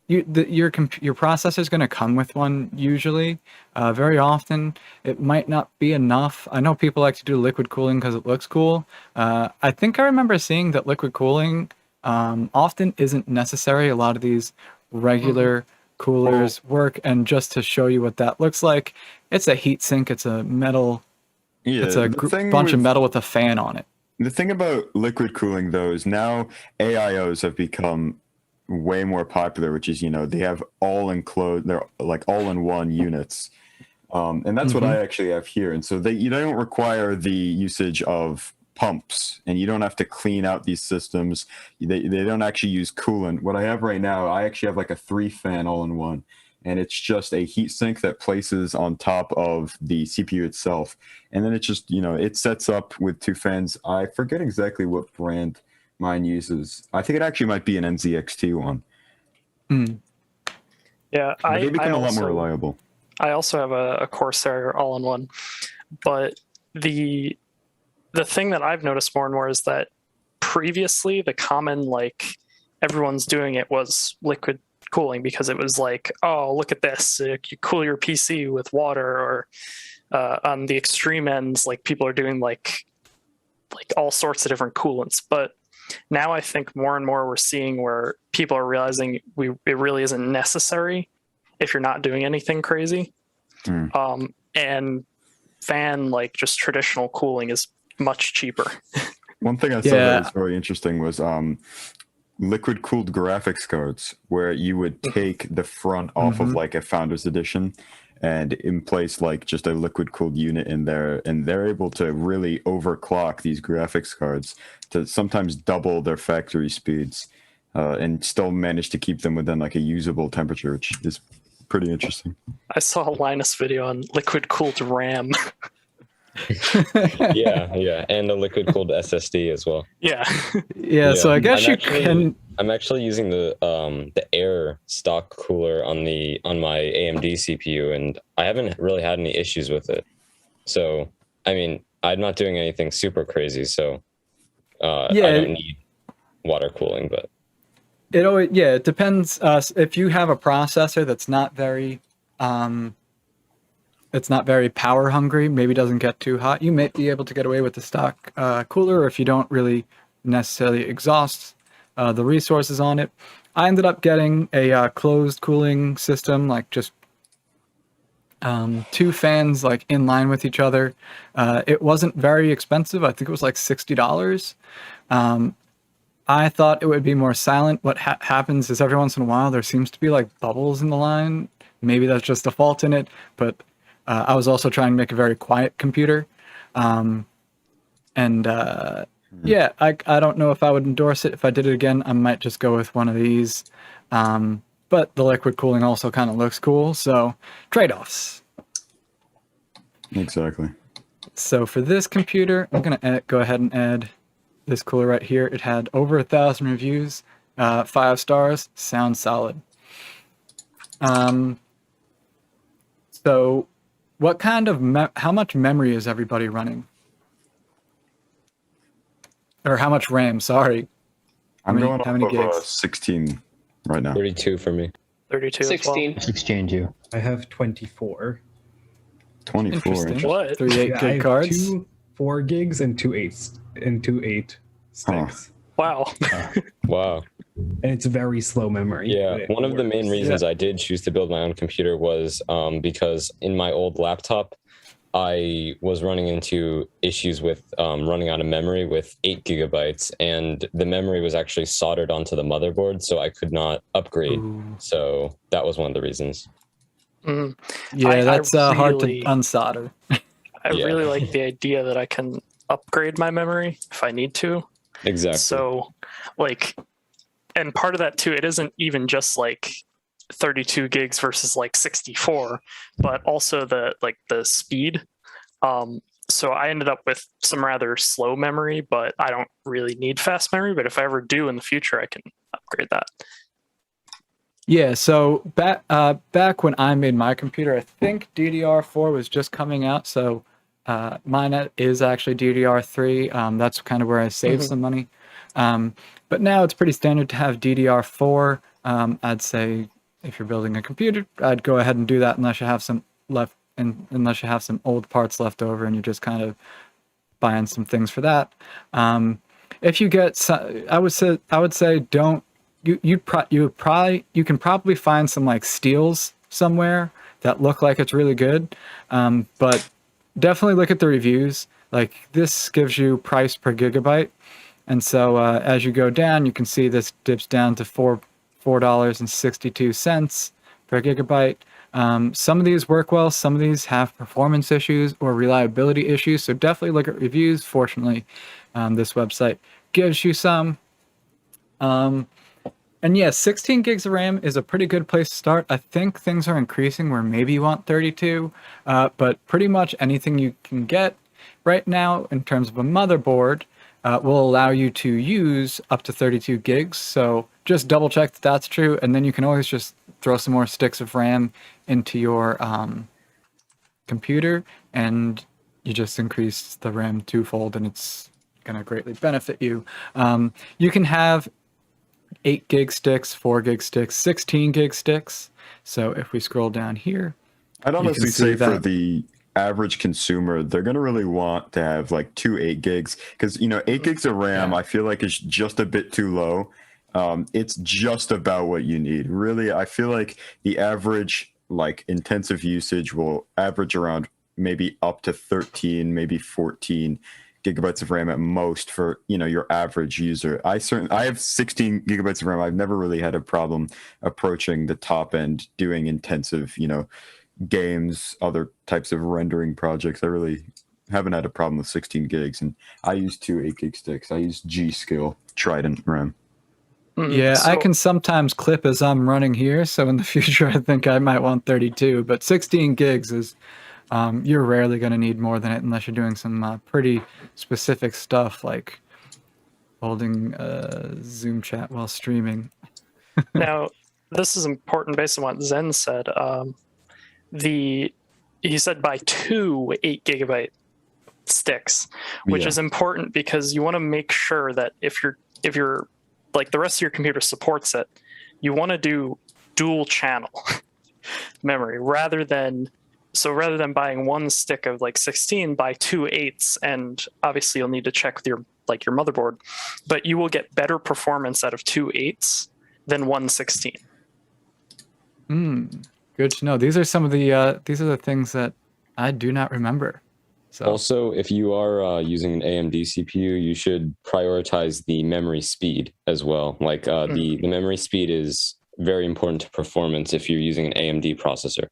Speaker 1: Your processor is going to come with one usually. Very often, it might not be enough. I know people like to do liquid cooling because it looks cool. I think I remember seeing that liquid cooling often isn't necessary. A lot of these regular coolers work, and just to show you what that looks like, it's a heat sink. It's a metal.
Speaker 3: Yeah,
Speaker 1: It's a
Speaker 3: the thing
Speaker 1: bunch of
Speaker 3: with-
Speaker 1: metal with a fan on it.
Speaker 3: The thing about liquid cooling, though, is now AIOs have become way more popular, which is, you know, they have all enclosed, they're like all-in-one units. And that's what I actually have here. And so you don't require the usage of pumps, and you don't have to clean out these systems. They don't actually use coolant. What I have right now, I actually have like a 3-fan all-in-one. And it's just a heat sink that places on top of the CPU itself. And then it just, you know, it sets up with 2 fans. I forget exactly what brand mine uses. I think it actually might be an NZXT one.
Speaker 2: Yeah,
Speaker 3: But they become a lot more
Speaker 2: also-
Speaker 3: reliable.
Speaker 2: I also have a Corsair all-in-one, but the thing that I've noticed more and more is that previously the common, like, everyone's doing it was liquid cooling, because it was like, oh, look at this, you cool your PC with water, or on the extreme ends, like, people are doing like all sorts of different coolants. But now I think more and more we're seeing where people are realizing it really isn't necessary if you're not doing anything crazy. And fan, like, just traditional cooling is much cheaper.
Speaker 3: One thing I saw that was very interesting was liquid cooled graphics cards, where you would take the front off of like a Founders Edition and in place like just a liquid cooled unit in there, and they're able to really overclock these graphics cards to sometimes double their factory speeds and still manage to keep them within like a usable temperature, which is pretty interesting.
Speaker 2: I saw a Linus video on liquid cooled RAM.
Speaker 4: yeah, and a liquid cooled SSD as well.
Speaker 2: Yeah.
Speaker 1: Yeah, so I guess you can.
Speaker 4: I'm actually using the Air stock cooler on my AMD CPU, and I haven't really had any issues with it. So, I mean, I'm not doing anything super crazy, so I don't need water cooling, but
Speaker 1: It depends. If you have a processor that's not very power hungry, maybe doesn't get too hot, you may be able to get away with the stock cooler, or if you don't really necessarily exhaust the resources on it. I ended up getting a closed cooling system, like just two fans like in line with each other. It wasn't very expensive. I think it was like $60. I thought it would be more silent. What happens is every once in a while there seems to be like bubbles in the line. Maybe that's just a fault in it, but I was also trying to make a very quiet computer. Yeah, I don't know if I would endorse it. If I did it again, I might just go with one of these. But the liquid cooling also kind of looks cool, so trade-offs.
Speaker 3: Exactly.
Speaker 1: So for this computer, I'm gonna go ahead and add this cooler right here. It had over 1,000 reviews, 5 stars, sounds solid. So what kind of how much memory is everybody running? Or how much RAM, sorry.
Speaker 3: I'm going
Speaker 1: how many
Speaker 3: off
Speaker 1: gigs?
Speaker 3: of 16 right now.
Speaker 4: 32 for me.
Speaker 2: 32 as well.
Speaker 6: 16.
Speaker 5: Let's exchange you.
Speaker 7: I have 24.
Speaker 3: 24.
Speaker 1: Interesting.
Speaker 2: What?
Speaker 1: 3 8
Speaker 7: Yeah, I
Speaker 1: gig
Speaker 7: have
Speaker 1: cards.
Speaker 7: 2 4 gigs and 2 8 sticks.
Speaker 2: Wow.
Speaker 4: Wow.
Speaker 7: And it's very slow memory.
Speaker 4: Yeah,
Speaker 7: but it
Speaker 4: one of the main
Speaker 7: works.
Speaker 4: reasons I did choose to build my own computer was because in my old laptop, I was running into issues with running out of memory with 8 gigabytes, and the memory was actually soldered onto the motherboard, so I could not upgrade.
Speaker 1: Ooh.
Speaker 4: So that was one of the reasons.
Speaker 2: Mhm.
Speaker 1: Yeah,
Speaker 2: I
Speaker 1: that's hard to
Speaker 2: really-
Speaker 1: unsolder.
Speaker 2: I
Speaker 4: Yeah.
Speaker 2: really like the idea that I can upgrade my memory if I need to.
Speaker 4: Exactly.
Speaker 2: So, like, and part of that too, it isn't even just like 32 gigs versus like 64, but also the speed. So I ended up with some rather slow memory, but I don't really need fast memory. But if I ever do in the future, I can upgrade that.
Speaker 1: Yeah, so back when I made my computer, I think DDR4 was just coming out. So mine is actually DDR3. That's kind of where I saved some money. But now it's pretty standard to have DDR4. I'd say if you're building a computer, I'd go ahead and do that unless you have some unless you have some old parts left over and you're just kind of buying some things for that. If you get, I would say don't. You can probably find some like steals somewhere that look like it's really good, but definitely look at the reviews. Like this gives you price per gigabyte, and so as you go down, you can see this dips down to $4.62 per gigabyte. Some of these work well, some of these have performance issues or reliability issues, so definitely look at reviews. Fortunately, this website gives you some. And yeah, 16 gigs of RAM is a pretty good place to start. I think things are increasing where maybe you want 32, but pretty much anything you can get right now in terms of a motherboard will allow you to use up to 32 gigs. So just double check that that's true, and then you can always just throw some more sticks of RAM into your computer, and you just increase the RAM twofold, and it's going to greatly benefit you. You can have 8 gig sticks, 4 gig sticks, 16 gig sticks. So if we scroll down here,
Speaker 3: I'd honestly
Speaker 1: see
Speaker 3: say for
Speaker 1: that-
Speaker 3: the average consumer, they're going to really want to have like 2 8 gigs because, 8 gigs of RAM, I feel like is just a bit too low. It's just about what you need. Really, I feel like the average like intensive usage will average around maybe up to 13, maybe 14 gigabytes of RAM at most for your average user. I have 16 gigabytes of RAM. I've never really had a problem approaching the top end doing intensive games, other types of rendering projects. I really haven't had a problem with 16 gigs, and I use 2 8 gig sticks. I use G.Skill Trident RAM.
Speaker 1: yeah, I
Speaker 2: So-
Speaker 1: can sometimes clip as I'm running here. So in the future, I think I might want 32, but 16 gigs is, you're rarely going to need more than it unless you're doing some pretty specific stuff like holding Zoom chat while streaming.
Speaker 2: Now, this is important based on what Zen said. He said buy 2 8 gigabyte sticks, which
Speaker 3: Yeah.
Speaker 2: is important because you want to make sure that if you're like the rest of your computer supports it, you want to do dual channel memory rather than buying one stick of like 16, buy 2 8s, and obviously you'll need to check with your motherboard, but you will get better performance out of 2 8s than one 16.
Speaker 1: Good to know. These are some of the these are the things that I do not remember. So
Speaker 4: Also, if you are using an AMD CPU, you should prioritize the memory speed as well. Like the memory speed is very important to performance if you're using an AMD processor.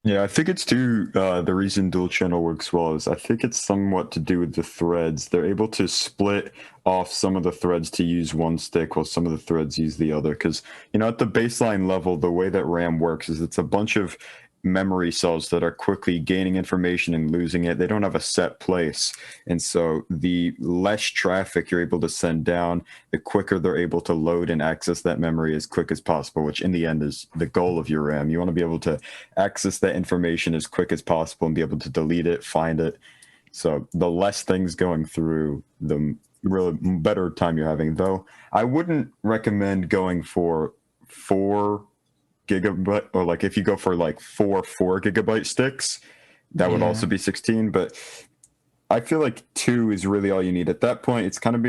Speaker 3: Yeah, I think it's too, the reason dual channel works well is I think it's somewhat to do with the threads. They're able to split off some of the threads to use one stick while some of the threads use the other. Because, you know, at the baseline level, the way that RAM works is it's a bunch of memory cells that are quickly gaining information and losing it. They don't have a set place. And so the less traffic you're able to send down, the quicker they're able to load and access that memory as quick as possible, which in the end is the goal of your RAM. You want to be able to access that information as quick as possible and be able to delete it, find it. So the less things going through, the really better time you're having. Though I wouldn't recommend going for 4 gigabyte, or like if you go for like 4 gigabyte sticks, that would also be 16. But I feel like 2 is really all you need at that point. It's kind of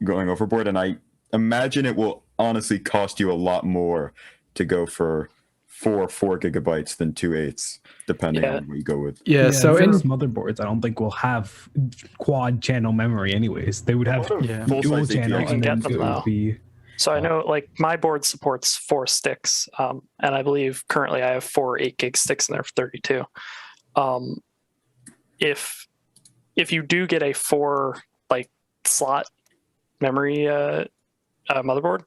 Speaker 3: going overboard, and I imagine it will honestly cost you a lot more to go for 4 gigabytes than 2 8s, depending on what you go with.
Speaker 1: yeah, so in
Speaker 7: most motherboards, I don't think will have quad channel memory. Anyways, they would have dual
Speaker 3: Full-size
Speaker 7: channel,
Speaker 3: ATX
Speaker 7: and then
Speaker 2: get them
Speaker 7: it
Speaker 2: now.
Speaker 7: would be.
Speaker 2: So I know, like, my board supports 4 sticks, and I believe currently I have 4 8 gig sticks in there for 32. If you do get a 4 slot memory motherboard,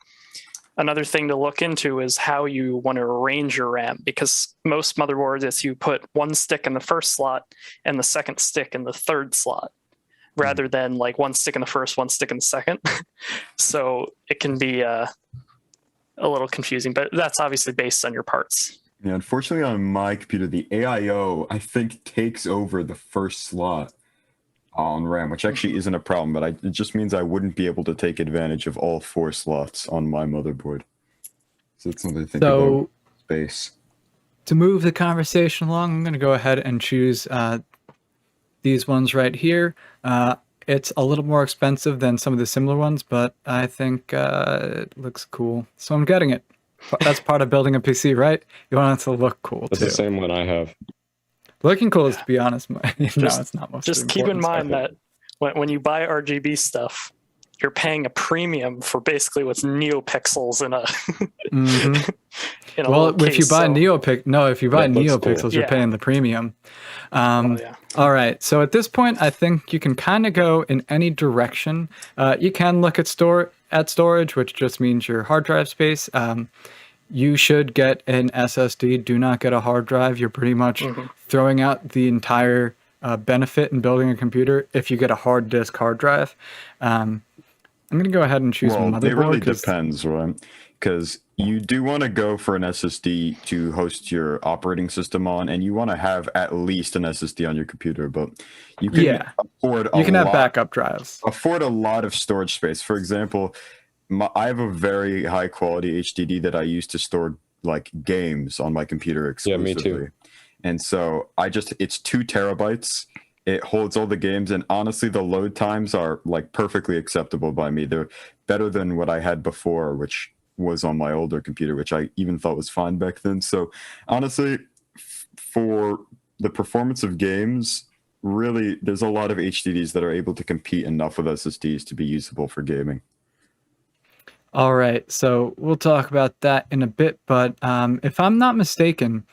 Speaker 2: another thing to look into is how you want to arrange your RAM, because most motherboards, is you put 1 stick in the first slot and the second stick in the third slot, rather than like 1 stick in the first, 1 stick in the second. So it can be a little confusing, but that's obviously based on your parts.
Speaker 3: Yeah, unfortunately on my computer, the AIO, I think, takes over the first slot on RAM, which actually isn't a problem, but it just means I wouldn't be able to take advantage of all 4 slots on my motherboard. So that's another thing about space.
Speaker 1: To move the conversation along, I'm going to go ahead and choose these ones right here. It's a little more expensive than some of the similar ones, but I think it looks cool. So I'm getting it. That's part of building a PC, right? You want it to look cool,
Speaker 4: It's
Speaker 1: too.
Speaker 4: the same one I have.
Speaker 1: Looking cool is, to be honest, no, it's not most
Speaker 2: Just keep in mind that when you buy RGB stuff, you're paying a premium for basically what's NeoPixels in a.
Speaker 1: Mm-hmm.
Speaker 2: in a
Speaker 1: Well,
Speaker 2: little
Speaker 1: if you
Speaker 2: case,
Speaker 1: buy
Speaker 2: so-
Speaker 1: if you buy
Speaker 4: That looks
Speaker 1: NeoPixels,
Speaker 4: cool.
Speaker 1: you're
Speaker 2: Yeah.
Speaker 1: paying the premium.
Speaker 2: yeah.
Speaker 1: All right. So at this point, I think you can kind of go in any direction. You can look at storage, which just means your hard drive space. You should get an SSD. Do not get a hard drive. You're pretty much throwing out the entire benefit in building a computer if you get a hard disk hard drive. I'm going to go ahead and choose
Speaker 3: Well,
Speaker 1: motherboard.
Speaker 3: it really
Speaker 1: 'cause-
Speaker 3: depends, right? Because you do want to go for an SSD to host your operating system on, and you want to have at least an SSD on your computer, but you can afford
Speaker 1: you can have backup drives.
Speaker 3: afford a lot of storage space. For example, I have a very high quality HDD that I use to store like games on my computer
Speaker 4: Yeah,
Speaker 3: exclusively.
Speaker 4: me too.
Speaker 3: And so it's 2 terabytes. It holds all the games, and honestly, the load times are like perfectly acceptable by me. They're better than what I had before, which was on my older computer, which I even thought was fine back then. So honestly, for the performance of games, really, there's a lot of HDDs that are able to compete enough with SSDs to be usable for gaming.
Speaker 1: All right, so we'll talk about that in a bit, but if I'm not mistaken,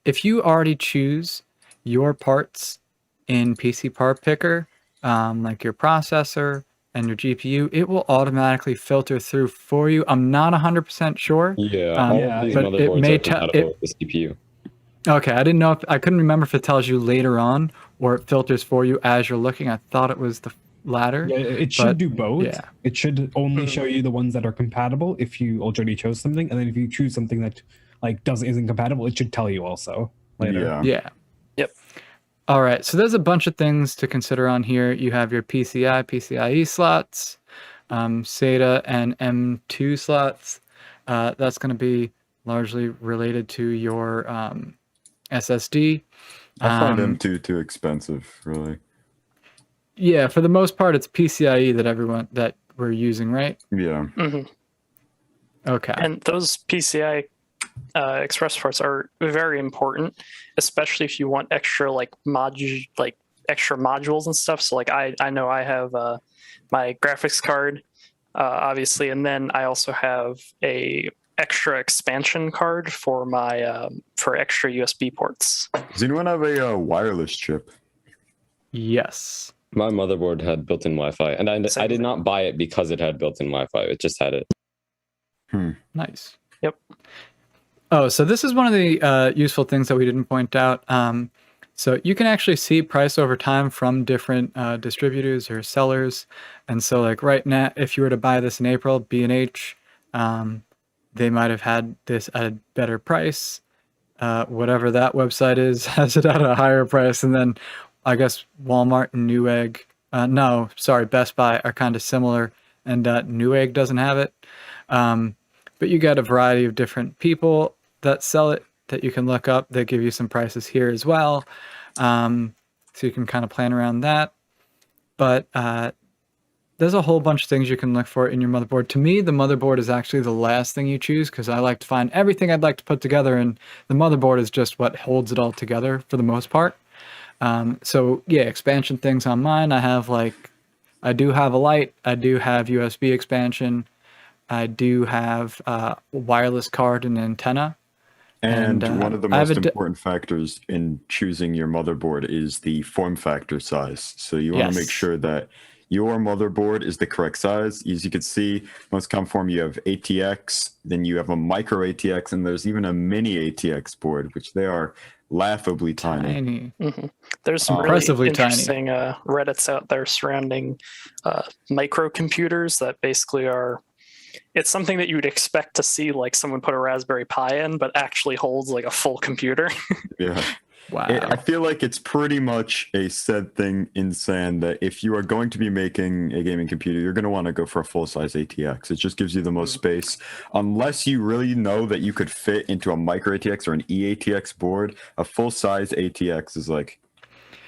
Speaker 1: if you already choose your parts in PC Part Picker, like your processor and your GPU, it will automatically filter through for you. I'm not 100% sure.
Speaker 4: Yeah,
Speaker 1: Um,
Speaker 4: all of these
Speaker 1: but it
Speaker 4: motherboards
Speaker 1: may
Speaker 4: are compatible with the CPU.
Speaker 1: Okay, I didn't know I couldn't remember if it tells you later on or it filters for you as you're looking. I thought it was the latter.
Speaker 7: Yeah, it should
Speaker 1: but,
Speaker 7: do both.
Speaker 1: yeah.
Speaker 7: It should only show you the ones that are compatible if you already chose something, and then if you choose something that isn't compatible, it should tell you also later.
Speaker 3: Yeah.
Speaker 1: Yeah.
Speaker 2: Yep.
Speaker 1: All right, so there's a bunch of things to consider on here. You have your PCIe slots, SATA and M2 slots. That's going to be largely related to your SSD.
Speaker 3: I find them too expensive, really.
Speaker 1: Yeah, for the most part, it's PCIe that we're using, right?
Speaker 3: Yeah.
Speaker 2: Mhm.
Speaker 1: Okay.
Speaker 2: And those PCI express ports are very important, especially if you want extra extra modules and stuff. So like I know I have my graphics card, obviously, and then I also have a extra expansion card for my for extra USB ports.
Speaker 3: Does anyone have a wireless chip?
Speaker 1: Yes.
Speaker 4: My motherboard had built-in Wi-Fi, and I did not buy it because it had built-in Wi-Fi. It just had it.
Speaker 1: Nice.
Speaker 2: Yep.
Speaker 1: Oh, so this is one of the useful things that we didn't point out. So you can actually see price over time from different distributors or sellers. And so like right now, if you were to buy this in April, B&H, they might have had this at a better price. Whatever that website is has it at a higher price. And then I guess Walmart and Newegg, no, sorry, Best Buy are kind of similar, and Newegg doesn't have it. But you get a variety of different people that sell it that you can look up. They give you some prices here as well. So you can kind of plan around that. But there's a whole bunch of things you can look for in your motherboard. To me, the motherboard is actually the last thing you choose because I like to find everything I'd like to put together, and the motherboard is just what holds it all together for the most part. So yeah, expansion things on mine. I do have a light. I do have USB expansion. I do have a wireless card and antenna.
Speaker 3: And one of the most
Speaker 1: I have
Speaker 3: important factors in choosing your motherboard is the form factor size. So you want to make
Speaker 1: Yes.
Speaker 3: sure that your motherboard is the correct size. As you can see, most common form, you have ATX, then you have a micro ATX, and there's even a mini ATX board, which they are laughably tiny.
Speaker 2: There's some really
Speaker 1: Impressively tiny.
Speaker 2: interesting Reddits out there surrounding microcomputers that basically are. It's something that you would expect to see, like someone put a Raspberry Pi in, but actually holds like a full computer.
Speaker 3: Yeah.
Speaker 1: Wow.
Speaker 3: I feel like it's pretty much a said thing in SAN that if you are going to be making a gaming computer, you're going to want to go for a full-size ATX. It just gives you the most space. Unless you really know that you could fit into a micro ATX or an eATX board, a full-size ATX is like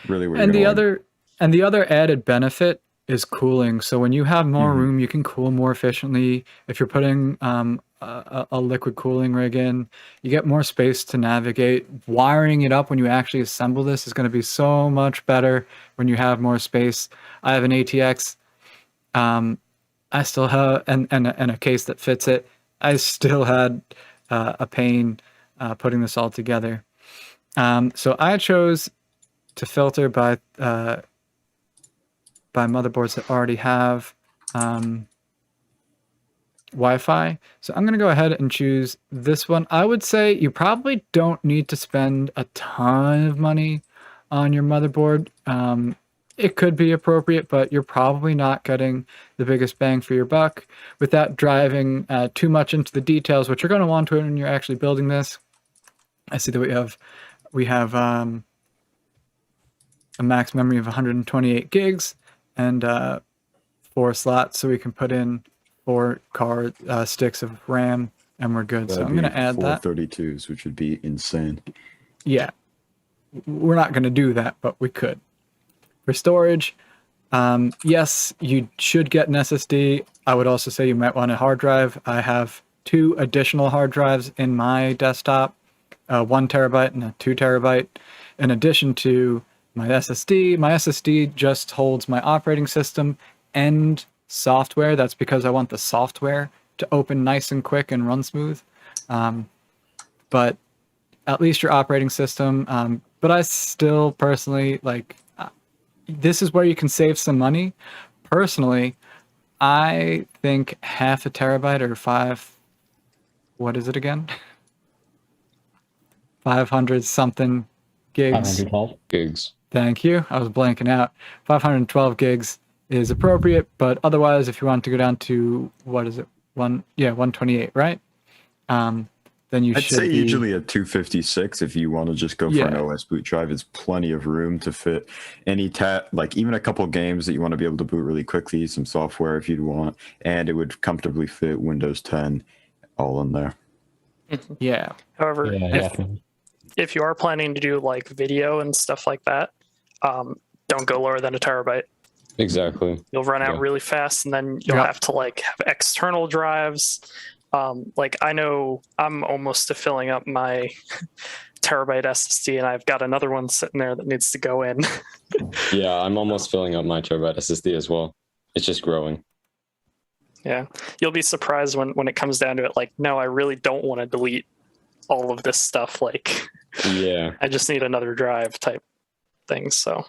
Speaker 3: really where
Speaker 1: And
Speaker 3: you're
Speaker 1: the other added benefit is cooling. So when you have more room, you can cool more efficiently. If you're putting a liquid cooling rig in, you get more space to navigate. Wiring it up when you actually assemble this is going to be so much better when you have more space. I have an ATX. I still have and a case that fits it. I still had a pain putting this all together. So I chose to filter by motherboards that already have Wi-Fi. So I'm going to go ahead and choose this one. I would say you probably don't need to spend a ton of money on your motherboard. It could be appropriate, but you're probably not getting the biggest bang for your buck without driving too much into the details, which you're going to want to when you're actually building this. I see that we have a max memory of 128 gigs and 4 slots, so we can put in 4 sticks of RAM, and we're good. So I'm going to add that.
Speaker 3: 432s, which would be insane.
Speaker 1: Yeah, we're not going to do that, but we could. For storage, yes, you should get an SSD. I would also say you might want a hard drive. I have 2 additional hard drives in my desktop, 1 terabyte and a 2 terabyte, in addition to my SSD. My SSD just holds my operating system and software. That's because I want the software to open nice and quick and run smooth. But at least your operating system. But I still personally like, this is where you can save some money. Personally, I think half a terabyte or what is it again? 500 something gigs.
Speaker 5: 512
Speaker 4: Gigs.
Speaker 1: Thank you. I was blanking out. 512 gigs is appropriate, but otherwise, if you want to go down to, what is it? 128, right? Then you
Speaker 3: I'd
Speaker 1: should
Speaker 3: say
Speaker 1: be,
Speaker 3: usually a 256 if you want to just go for an
Speaker 1: Yeah.
Speaker 3: OS boot drive. It's plenty of room to fit any like even a couple games that you want to be able to boot really quickly, some software if you'd want, and it would comfortably fit Windows 10 all in there.
Speaker 1: yeah.
Speaker 2: However,
Speaker 5: Yeah, definitely.
Speaker 2: if you are planning to do like video and stuff like that, don't go lower than a terabyte.
Speaker 4: Exactly.
Speaker 2: You'll run out
Speaker 4: Yeah.
Speaker 2: really fast, and then you'll
Speaker 1: Yeah.
Speaker 2: have to like have external drives. Like I know I'm almost to filling up my terabyte SSD, and I've got another one sitting there that needs to go in.
Speaker 4: Yeah, I'm almost filling up my terabyte SSD as well. It's just growing.
Speaker 2: Yeah, you'll be surprised when it comes down to it. Like, no, I really don't want to delete all of this stuff. Like,
Speaker 4: Yeah.
Speaker 2: I just need another drive type thing. So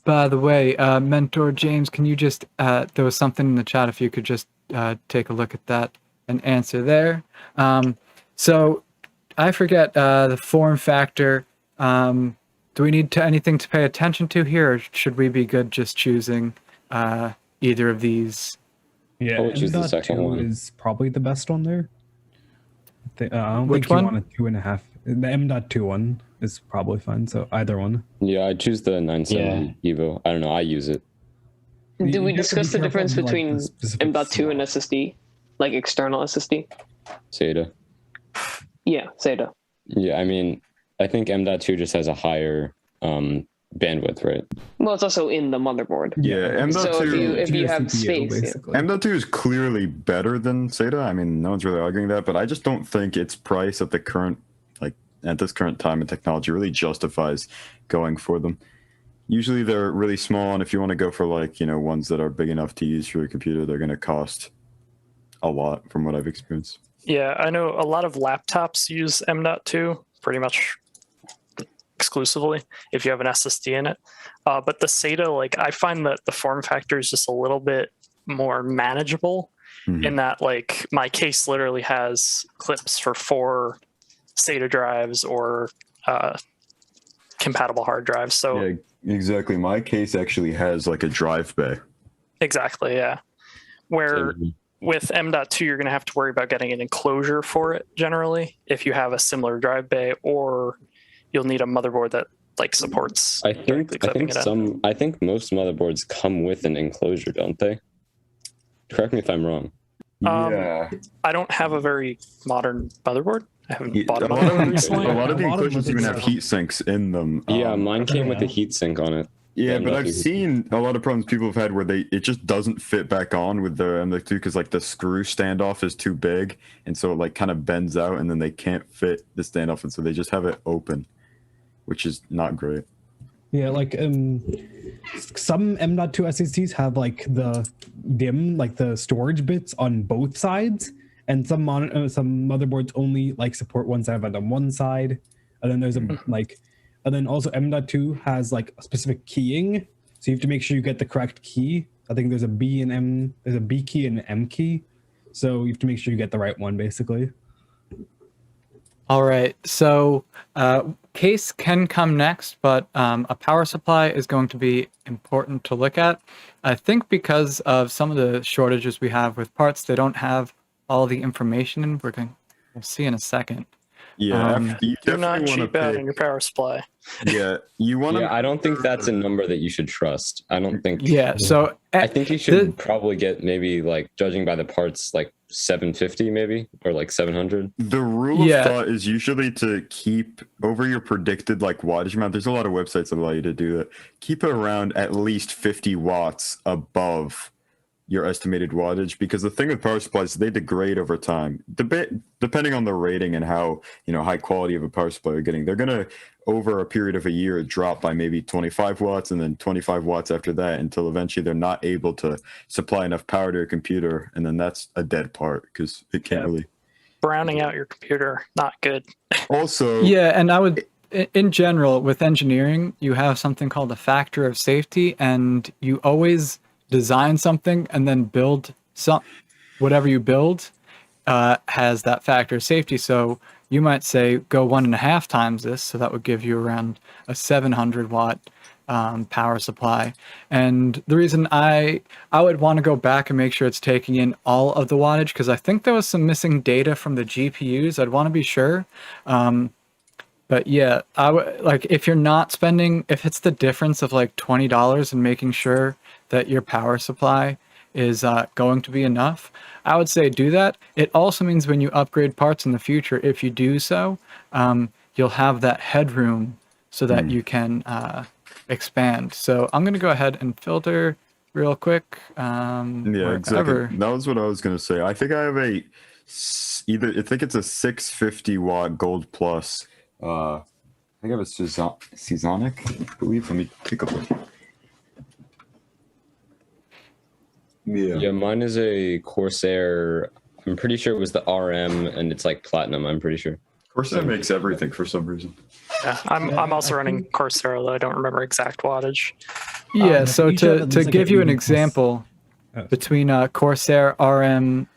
Speaker 1: By the way, Mentor James, can you just, there was something in the chat, if you could just take a look at that and answer there. So I forget the form factor. Do we need anything to pay attention to here, or should we be good just choosing either of these?
Speaker 7: Yeah,
Speaker 4: I would choose the
Speaker 7: M.2
Speaker 4: second one.
Speaker 7: is probably the best one there. I don't
Speaker 1: Which
Speaker 7: think you
Speaker 1: one?
Speaker 7: want a 2.5. The M.2 one is probably fine. So either one.
Speaker 4: Yeah, I choose the 970 Evo. I don't know. I use it.
Speaker 7: You-
Speaker 6: Did we
Speaker 7: you have to be
Speaker 6: discuss the
Speaker 7: careful
Speaker 6: difference
Speaker 7: of, like, the
Speaker 6: between
Speaker 7: specific
Speaker 6: M.2 and
Speaker 7: slot.
Speaker 6: SSD? Like external SSD?
Speaker 4: SATA.
Speaker 6: Yeah, SATA.
Speaker 4: Yeah, I mean, I think M.2 just has a higher bandwidth, right?
Speaker 6: Well, it's also in the motherboard.
Speaker 3: Yeah, M.2.
Speaker 6: So if you have
Speaker 7: CPU,
Speaker 6: space, yeah.
Speaker 7: basically.
Speaker 3: M.2 is clearly better than SATA. I mean, no one's really arguing that, but I just don't think its price at the current, like at this current time in technology, really justifies going for them. Usually they're really small, and if you want to go for like, you know, ones that are big enough to use for your computer, they're going to cost a lot from what I've experienced.
Speaker 2: yeah, I know a lot of laptops use M.2 pretty much exclusively if you have an SSD in it. But the SATA, like I find that the form factor is just a little bit more manageable in that like my case literally has clips for 4 SATA drives or compatible hard drives. So
Speaker 3: Yeah, exactly. My case actually has like a drive bay.
Speaker 2: exactly, yeah. Where with M.2, you're going to have to worry about getting an enclosure for it generally if you have a similar drive bay, or you'll need a motherboard that like supports
Speaker 4: I
Speaker 2: directly
Speaker 4: think
Speaker 2: clipping it in.
Speaker 4: I think most motherboards come with an enclosure, don't they? Correct me if I'm wrong.
Speaker 3: Yeah.
Speaker 2: I don't have a very modern motherboard. I haven't
Speaker 3: Yeah,
Speaker 2: bought a
Speaker 3: a lot of
Speaker 2: motherboard
Speaker 3: them-
Speaker 2: recently.
Speaker 3: a lot of the
Speaker 7: A lot of
Speaker 3: enclosures even have
Speaker 7: motherboards
Speaker 3: heat sinks in them.
Speaker 4: Yeah, mine came with a
Speaker 7: yeah.
Speaker 4: heatsink on it.
Speaker 3: Yeah, but I've
Speaker 4: M.2.
Speaker 3: seen a lot of problems people have had where it just doesn't fit back on with the M.2 because like the screw standoff is too big, and so it like kind of bends out, and then they can't fit the standoff, and so they just have it open, which is not great.
Speaker 7: Yeah, like some M.2 SSDs have like the DIMM, like the storage bits on both sides, and some motherboards only like support ones that have it on one side, and then there's a like, and then also M.2 has like a specific keying, so you have to make sure you get the correct key. I think there's a B key and an M key, so you have to make sure you get the right one, basically.
Speaker 1: All right, so case can come next, but a power supply is going to be important to look at. I think because of some of the shortages we have with parts, they don't have all the information, and we'll see in a second.
Speaker 3: Yeah, you
Speaker 2: Do not
Speaker 3: definitely want
Speaker 2: cheap
Speaker 3: to
Speaker 2: out
Speaker 3: pick.
Speaker 2: on your power supply.
Speaker 3: Yeah, you want to.
Speaker 4: Yeah, I don't think that's a number that you should trust. I don't think.
Speaker 1: Yeah, so
Speaker 4: I think you should probably get maybe like, judging by the parts, like 750 maybe, or like 700.
Speaker 3: The rule of
Speaker 1: Yeah.
Speaker 3: thought is usually to keep over your predicted like wattage amount. There's a lot of websites that allow you to do that. Keep it around at least 50 watts above your estimated wattage, because the thing with power supplies, they degrade over time. Depending on the rating and how, you know, high quality of a power supply you're getting, they're gonna over a period of a year drop by maybe 25 watts and then 25 watts after that, until eventually they're not able to supply enough power to your computer, and then that's a dead part because it can't
Speaker 2: Yeah.
Speaker 3: really.
Speaker 2: Browning out your computer, not good.
Speaker 3: Also,
Speaker 1: yeah, and I would, in general, with engineering, you have something called a factor of safety, and you always design something and then build whatever you build has that factor of safety. So you might say go 1.5 times this, so that would give you around a 700 watt power supply. And the reason I would want to go back and make sure it's taking in all of the wattage, because I think there was some missing data from the GPUs. I'd want to be sure. But yeah, I would, like, if you're not spending, if it's the difference of like $20 and making sure that your power supply is going to be enough, I would say do that. It also means when you upgrade parts in the future, if you do so, you'll have that headroom so that you can expand. So I'm going to go ahead and filter real quick.
Speaker 3: Yeah,
Speaker 1: Wherever.
Speaker 3: exactly. That was what I was gonna say. I think I have I think it's a 650 watt gold plus. I think I have a Seasonic, I believe. Let me take a look.
Speaker 4: Yeah, mine is a Corsair. I'm pretty sure it was the RM, and it's like platinum. I'm pretty sure.
Speaker 3: Corsair makes everything for some reason.
Speaker 2: Yeah, I'm also running Corsair, though I don't remember exact wattage.
Speaker 1: Yeah, so
Speaker 7: each of
Speaker 1: to
Speaker 7: them is like
Speaker 1: give
Speaker 7: a
Speaker 1: you an
Speaker 7: 80 plus.
Speaker 1: example, between Corsair RM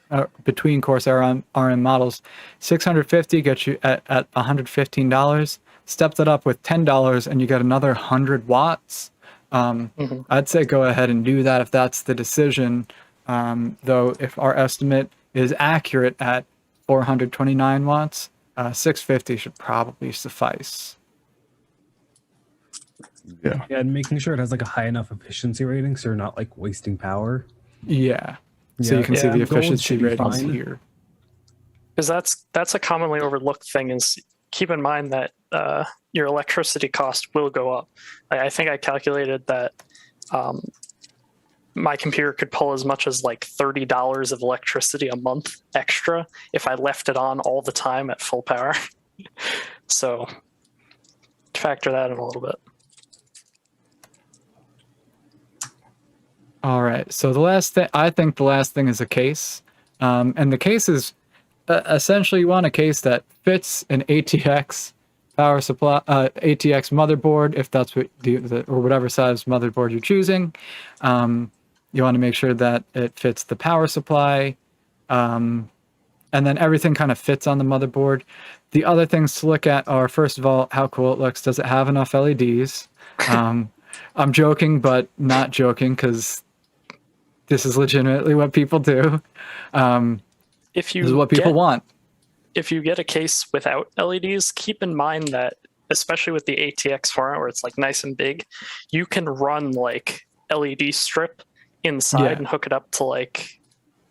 Speaker 1: between Corsair RM models, 650 gets you at $115. Step that up with $10 and you get another 100 watts. I'd say go ahead and do that if that's the decision. Though if our estimate is accurate at 429 watts, 650 should probably suffice.
Speaker 3: Yeah.
Speaker 7: Yeah, and making sure it has like a high enough efficiency rating so you're not like wasting power.
Speaker 1: Yeah. So you can see
Speaker 2: Yeah,
Speaker 1: the
Speaker 7: gold
Speaker 1: efficiency
Speaker 7: should be
Speaker 1: ratings
Speaker 7: fine.
Speaker 1: here.
Speaker 2: Because that's a commonly overlooked thing, is keep in mind that your electricity cost will go up. I think I calculated that my computer could pull as much as like $30 of electricity a month extra if I left it on all the time at full power. So factor that in a little bit.
Speaker 1: All right. So I think the last thing is a case. And the case is essentially you want a case that fits an ATX power supply, ATX motherboard, if that's what or whatever size motherboard you're choosing. You want to make sure that it fits the power supply. And then everything kind of fits on the motherboard. The other things to look at are, first of all, how cool it looks. Does it have enough LEDs? I'm joking, but not joking, because this is legitimately what people do.
Speaker 2: If you
Speaker 1: This is what people want.
Speaker 2: If you get a case without LEDs, keep in mind that, especially with the ATX format where it's like nice and big, you can run like LED strip inside
Speaker 1: Yeah.
Speaker 2: and hook it up to like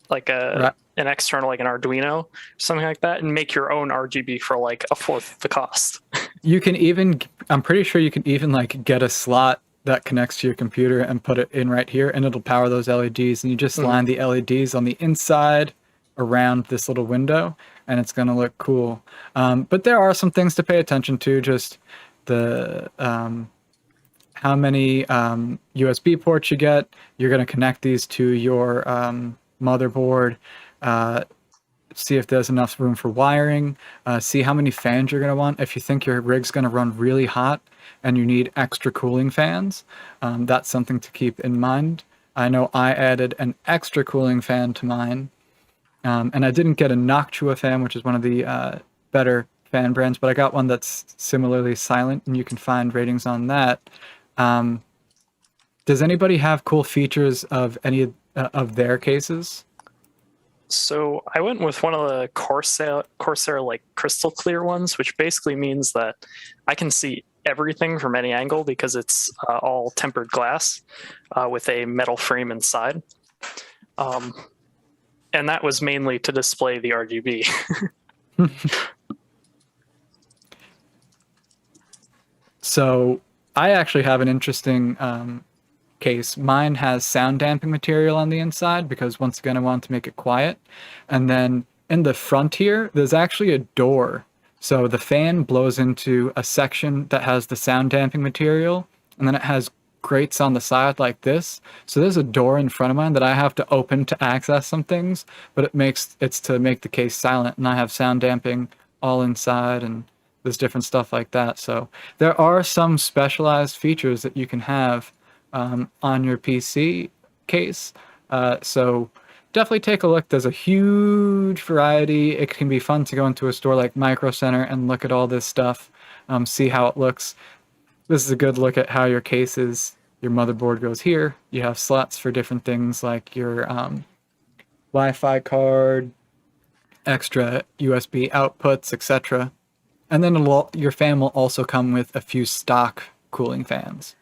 Speaker 2: an external, like an Arduino, something like that, and make your own RGB for like a fourth of the cost.
Speaker 1: You can even, I'm pretty sure you can even like get a slot that connects to your computer and put it in right here, and it'll power those LEDs. And you just line the LEDs on the inside around this little window, and it's going to look cool. But there are some things to pay attention to, just the how many USB ports you get. You're going to connect these to your motherboard. See if there's enough room for wiring. See how many fans you're going to want. If you think your rig's going to run really hot and you need extra cooling fans, that's something to keep in mind. I know I added an extra cooling fan to mine. And I didn't get a Noctua fan, which is one of the better fan brands, but I got one that's similarly silent, and you can find ratings on that. Does anybody have cool features of any of their cases?
Speaker 2: So I went with one of the Corsair like crystal clear ones, which basically means that I can see everything from any angle because it's all tempered glass with a metal frame inside. And that was mainly to display the RGB.
Speaker 1: So I actually have an interesting case. Mine has sound damping material on the inside because, once again, I want to make it quiet. And then in the front here, there's actually a door. So the fan blows into a section that has the sound damping material, and then it has grates on the side like this. So there's a door in front of mine that I have to open to access some things, but it's to make the case silent, and I have sound damping all inside, and there's different stuff like that. So there are some specialized features that you can have on your PC case. So definitely take a look. There's a huge variety. It can be fun to go into a store like Micro Center and look at all this stuff, see how it looks. This is a good look at how your case is. Your motherboard goes here. You have slots for different things like your Wi-Fi card, extra USB outputs, etc. And then your fan will also come with a few stock cooling fans.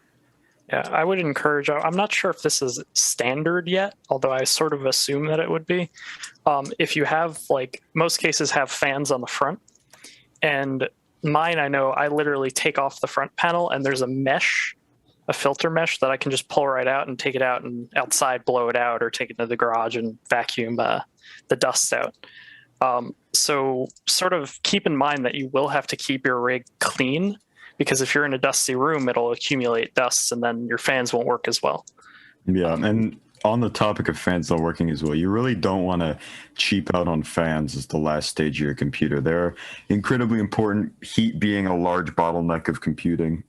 Speaker 2: Yeah, I would encourage, I'm not sure if this is standard yet, although I sort of assume that it would be. If you have, like, most cases have fans on the front, and mine, I know I literally take off the front panel and there's a mesh a filter mesh that I can just pull right out and take it out and outside blow it out, or take it to the garage and vacuum the dust out. So sort of keep in mind that you will have to keep your rig clean, because if you're in a dusty room, it'll accumulate dust and then your fans won't work as well.
Speaker 3: Yeah, and on the topic of fans not working as well, you really don't want to cheap out on fans as the last stage of your computer. They're incredibly important, heat being a large bottleneck of computing.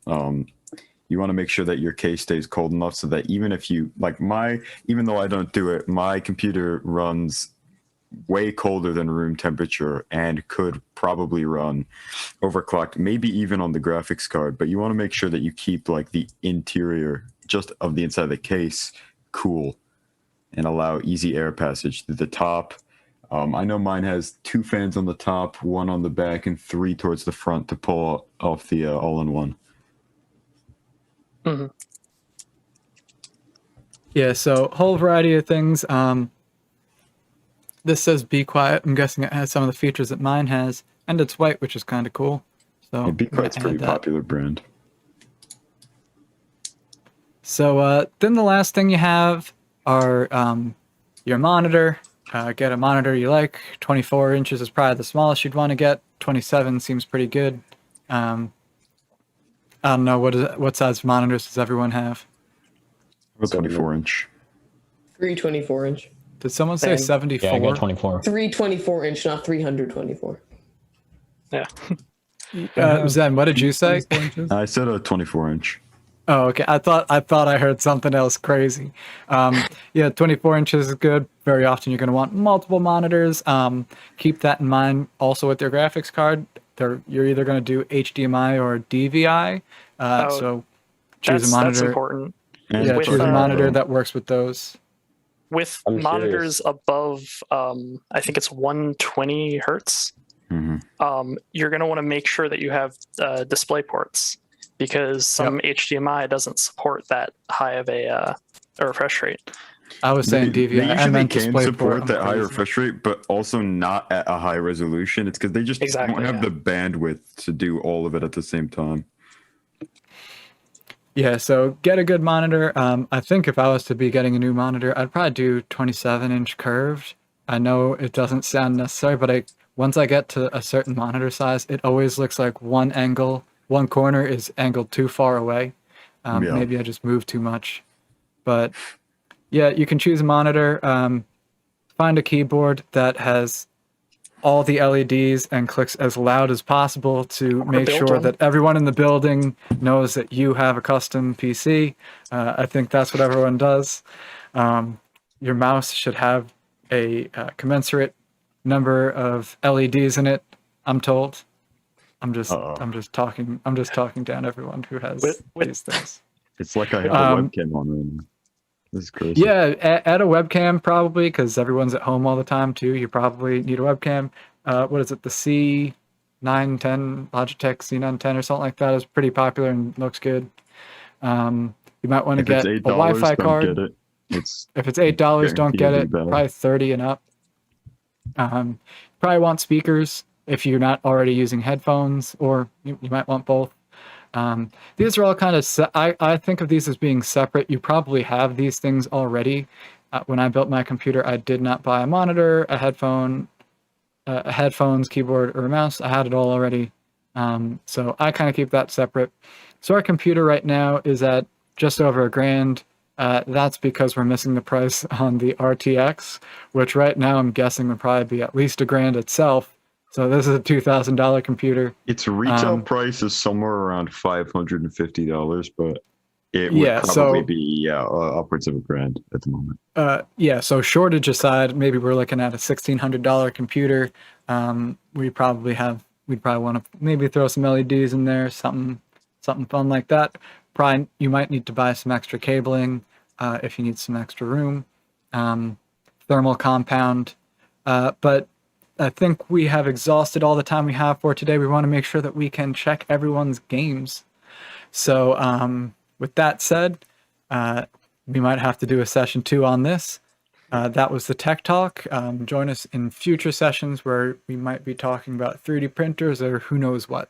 Speaker 3: You want to make sure that your case stays cold enough so that even if you, like even though I don't do it, my computer runs way colder than room temperature and could probably run overclocked, maybe even on the graphics card. But you want to make sure that you keep like the interior just of the inside of the case cool and allow easy air passage to the top. I know mine has 2 fans on the top, 1 on the back, and 3 towards the front to pull off the all-in-one.
Speaker 2: Mm-hmm.
Speaker 1: Yeah, so whole variety of things. This says be quiet. I'm guessing it has some of the features that mine has, and it's white, which is kind of cool. So
Speaker 3: Yeah, Be Quiet's
Speaker 1: I'm
Speaker 3: a
Speaker 1: gonna
Speaker 3: pretty
Speaker 1: add that.
Speaker 3: popular brand.
Speaker 1: So then the last thing you have are your monitor. Get a monitor you like. 24 inches is probably the smallest you'd want to get. 27 seems pretty good. I don't know, what size monitors does everyone have?
Speaker 3: A 24-inch.
Speaker 6: 324-inch.
Speaker 1: Did someone say
Speaker 2: Same.
Speaker 1: 74?
Speaker 5: Yeah, I got 24.
Speaker 6: 324-inch, not 324.
Speaker 2: Yeah.
Speaker 1: Zen, what did you say?
Speaker 7: 24 inches.
Speaker 3: I said a 24-inch.
Speaker 1: Oh, okay. I thought I heard something else crazy. Yeah, 24 inches is good. Very often you're going to want multiple monitors. Keep that in mind. Also with your graphics card, you're either going to do HDMI or DVI. So choose a
Speaker 2: That's
Speaker 1: monitor.
Speaker 2: important.
Speaker 3: And
Speaker 1: Yeah,
Speaker 2: With,
Speaker 1: choose a
Speaker 2: uh,
Speaker 1: monitor that works with those.
Speaker 2: With
Speaker 4: I'm
Speaker 2: monitors above, I think it's 120 hertz,
Speaker 3: Mhm.
Speaker 2: you're going to want to make sure that you have display ports, because some HDMI doesn't support that high of a refresh rate.
Speaker 1: I was saying
Speaker 3: They
Speaker 1: DVI. I
Speaker 3: usually
Speaker 1: meant
Speaker 3: can
Speaker 1: display
Speaker 3: support
Speaker 1: port. I'm
Speaker 3: that high
Speaker 1: crazy.
Speaker 3: refresh rate, but also not at a high resolution. It's because they just
Speaker 2: Exactly,
Speaker 3: don't have
Speaker 2: yeah.
Speaker 3: the bandwidth to do all of it at the same time.
Speaker 1: Yeah, so get a good monitor. I think if I was to be getting a new monitor, I'd probably do 27-inch curved. I know it doesn't sound necessary, but once I get to a certain monitor size, it always looks like one corner is angled too far away.
Speaker 3: Yeah.
Speaker 1: Maybe I just moved too much. But yeah, you can choose a monitor. Find a keyboard that has all the LEDs and clicks as loud as possible to make
Speaker 2: build
Speaker 1: sure
Speaker 2: one.
Speaker 1: that everyone in the building knows that you have a custom PC. I think that's what everyone does. Your mouse should have a commensurate number of LEDs in it. I'm told. I'm just talking down everyone who has
Speaker 2: With-
Speaker 1: these things.
Speaker 3: It's like I have a webcam on right now. This is crazy.
Speaker 1: Yeah, add a webcam probably, because everyone's at home all the time too. You probably need a webcam. What is it? The C910, Logitech C910 or something like that is pretty popular and looks good. You might want to
Speaker 3: If it's
Speaker 1: get a
Speaker 3: $8,
Speaker 1: Wi-Fi
Speaker 3: don't
Speaker 1: card.
Speaker 3: get it. It's
Speaker 1: If it's $8, don't get
Speaker 3: Guaranteed
Speaker 1: it.
Speaker 3: to be better.
Speaker 1: Probably 30 and up. Probably want speakers if you're not already using headphones, or you might want both. These are all kind of, I think of these as being separate. You probably have these things already. When I built my computer, I did not buy a monitor, a headphones, keyboard, or a mouse. I had it all already. So I kind of keep that separate. So our computer right now is at just over $1,000. That's because we're missing the price on the RTX, which right now I'm guessing would probably be at least $1,000 itself. So this is a $2,000 computer.
Speaker 3: its retail price is somewhere around $550, but it would
Speaker 1: Yeah,
Speaker 3: probably
Speaker 1: so-
Speaker 3: be upwards of $1,000 at the moment.
Speaker 1: Yeah, so shortage aside, maybe we're looking at a $1,600 computer. We'd probably want to maybe throw some LEDs in there, something fun like that. Probably you might need to buy some extra cabling if you need some extra room, thermal compound. But I think we have exhausted all the time we have for today. We want to make sure that we can check everyone's games. So with that said, we might have to do a session 2 on this. That was the Tech Talk. Join us in future sessions where we might be talking about 3D printers or who knows what.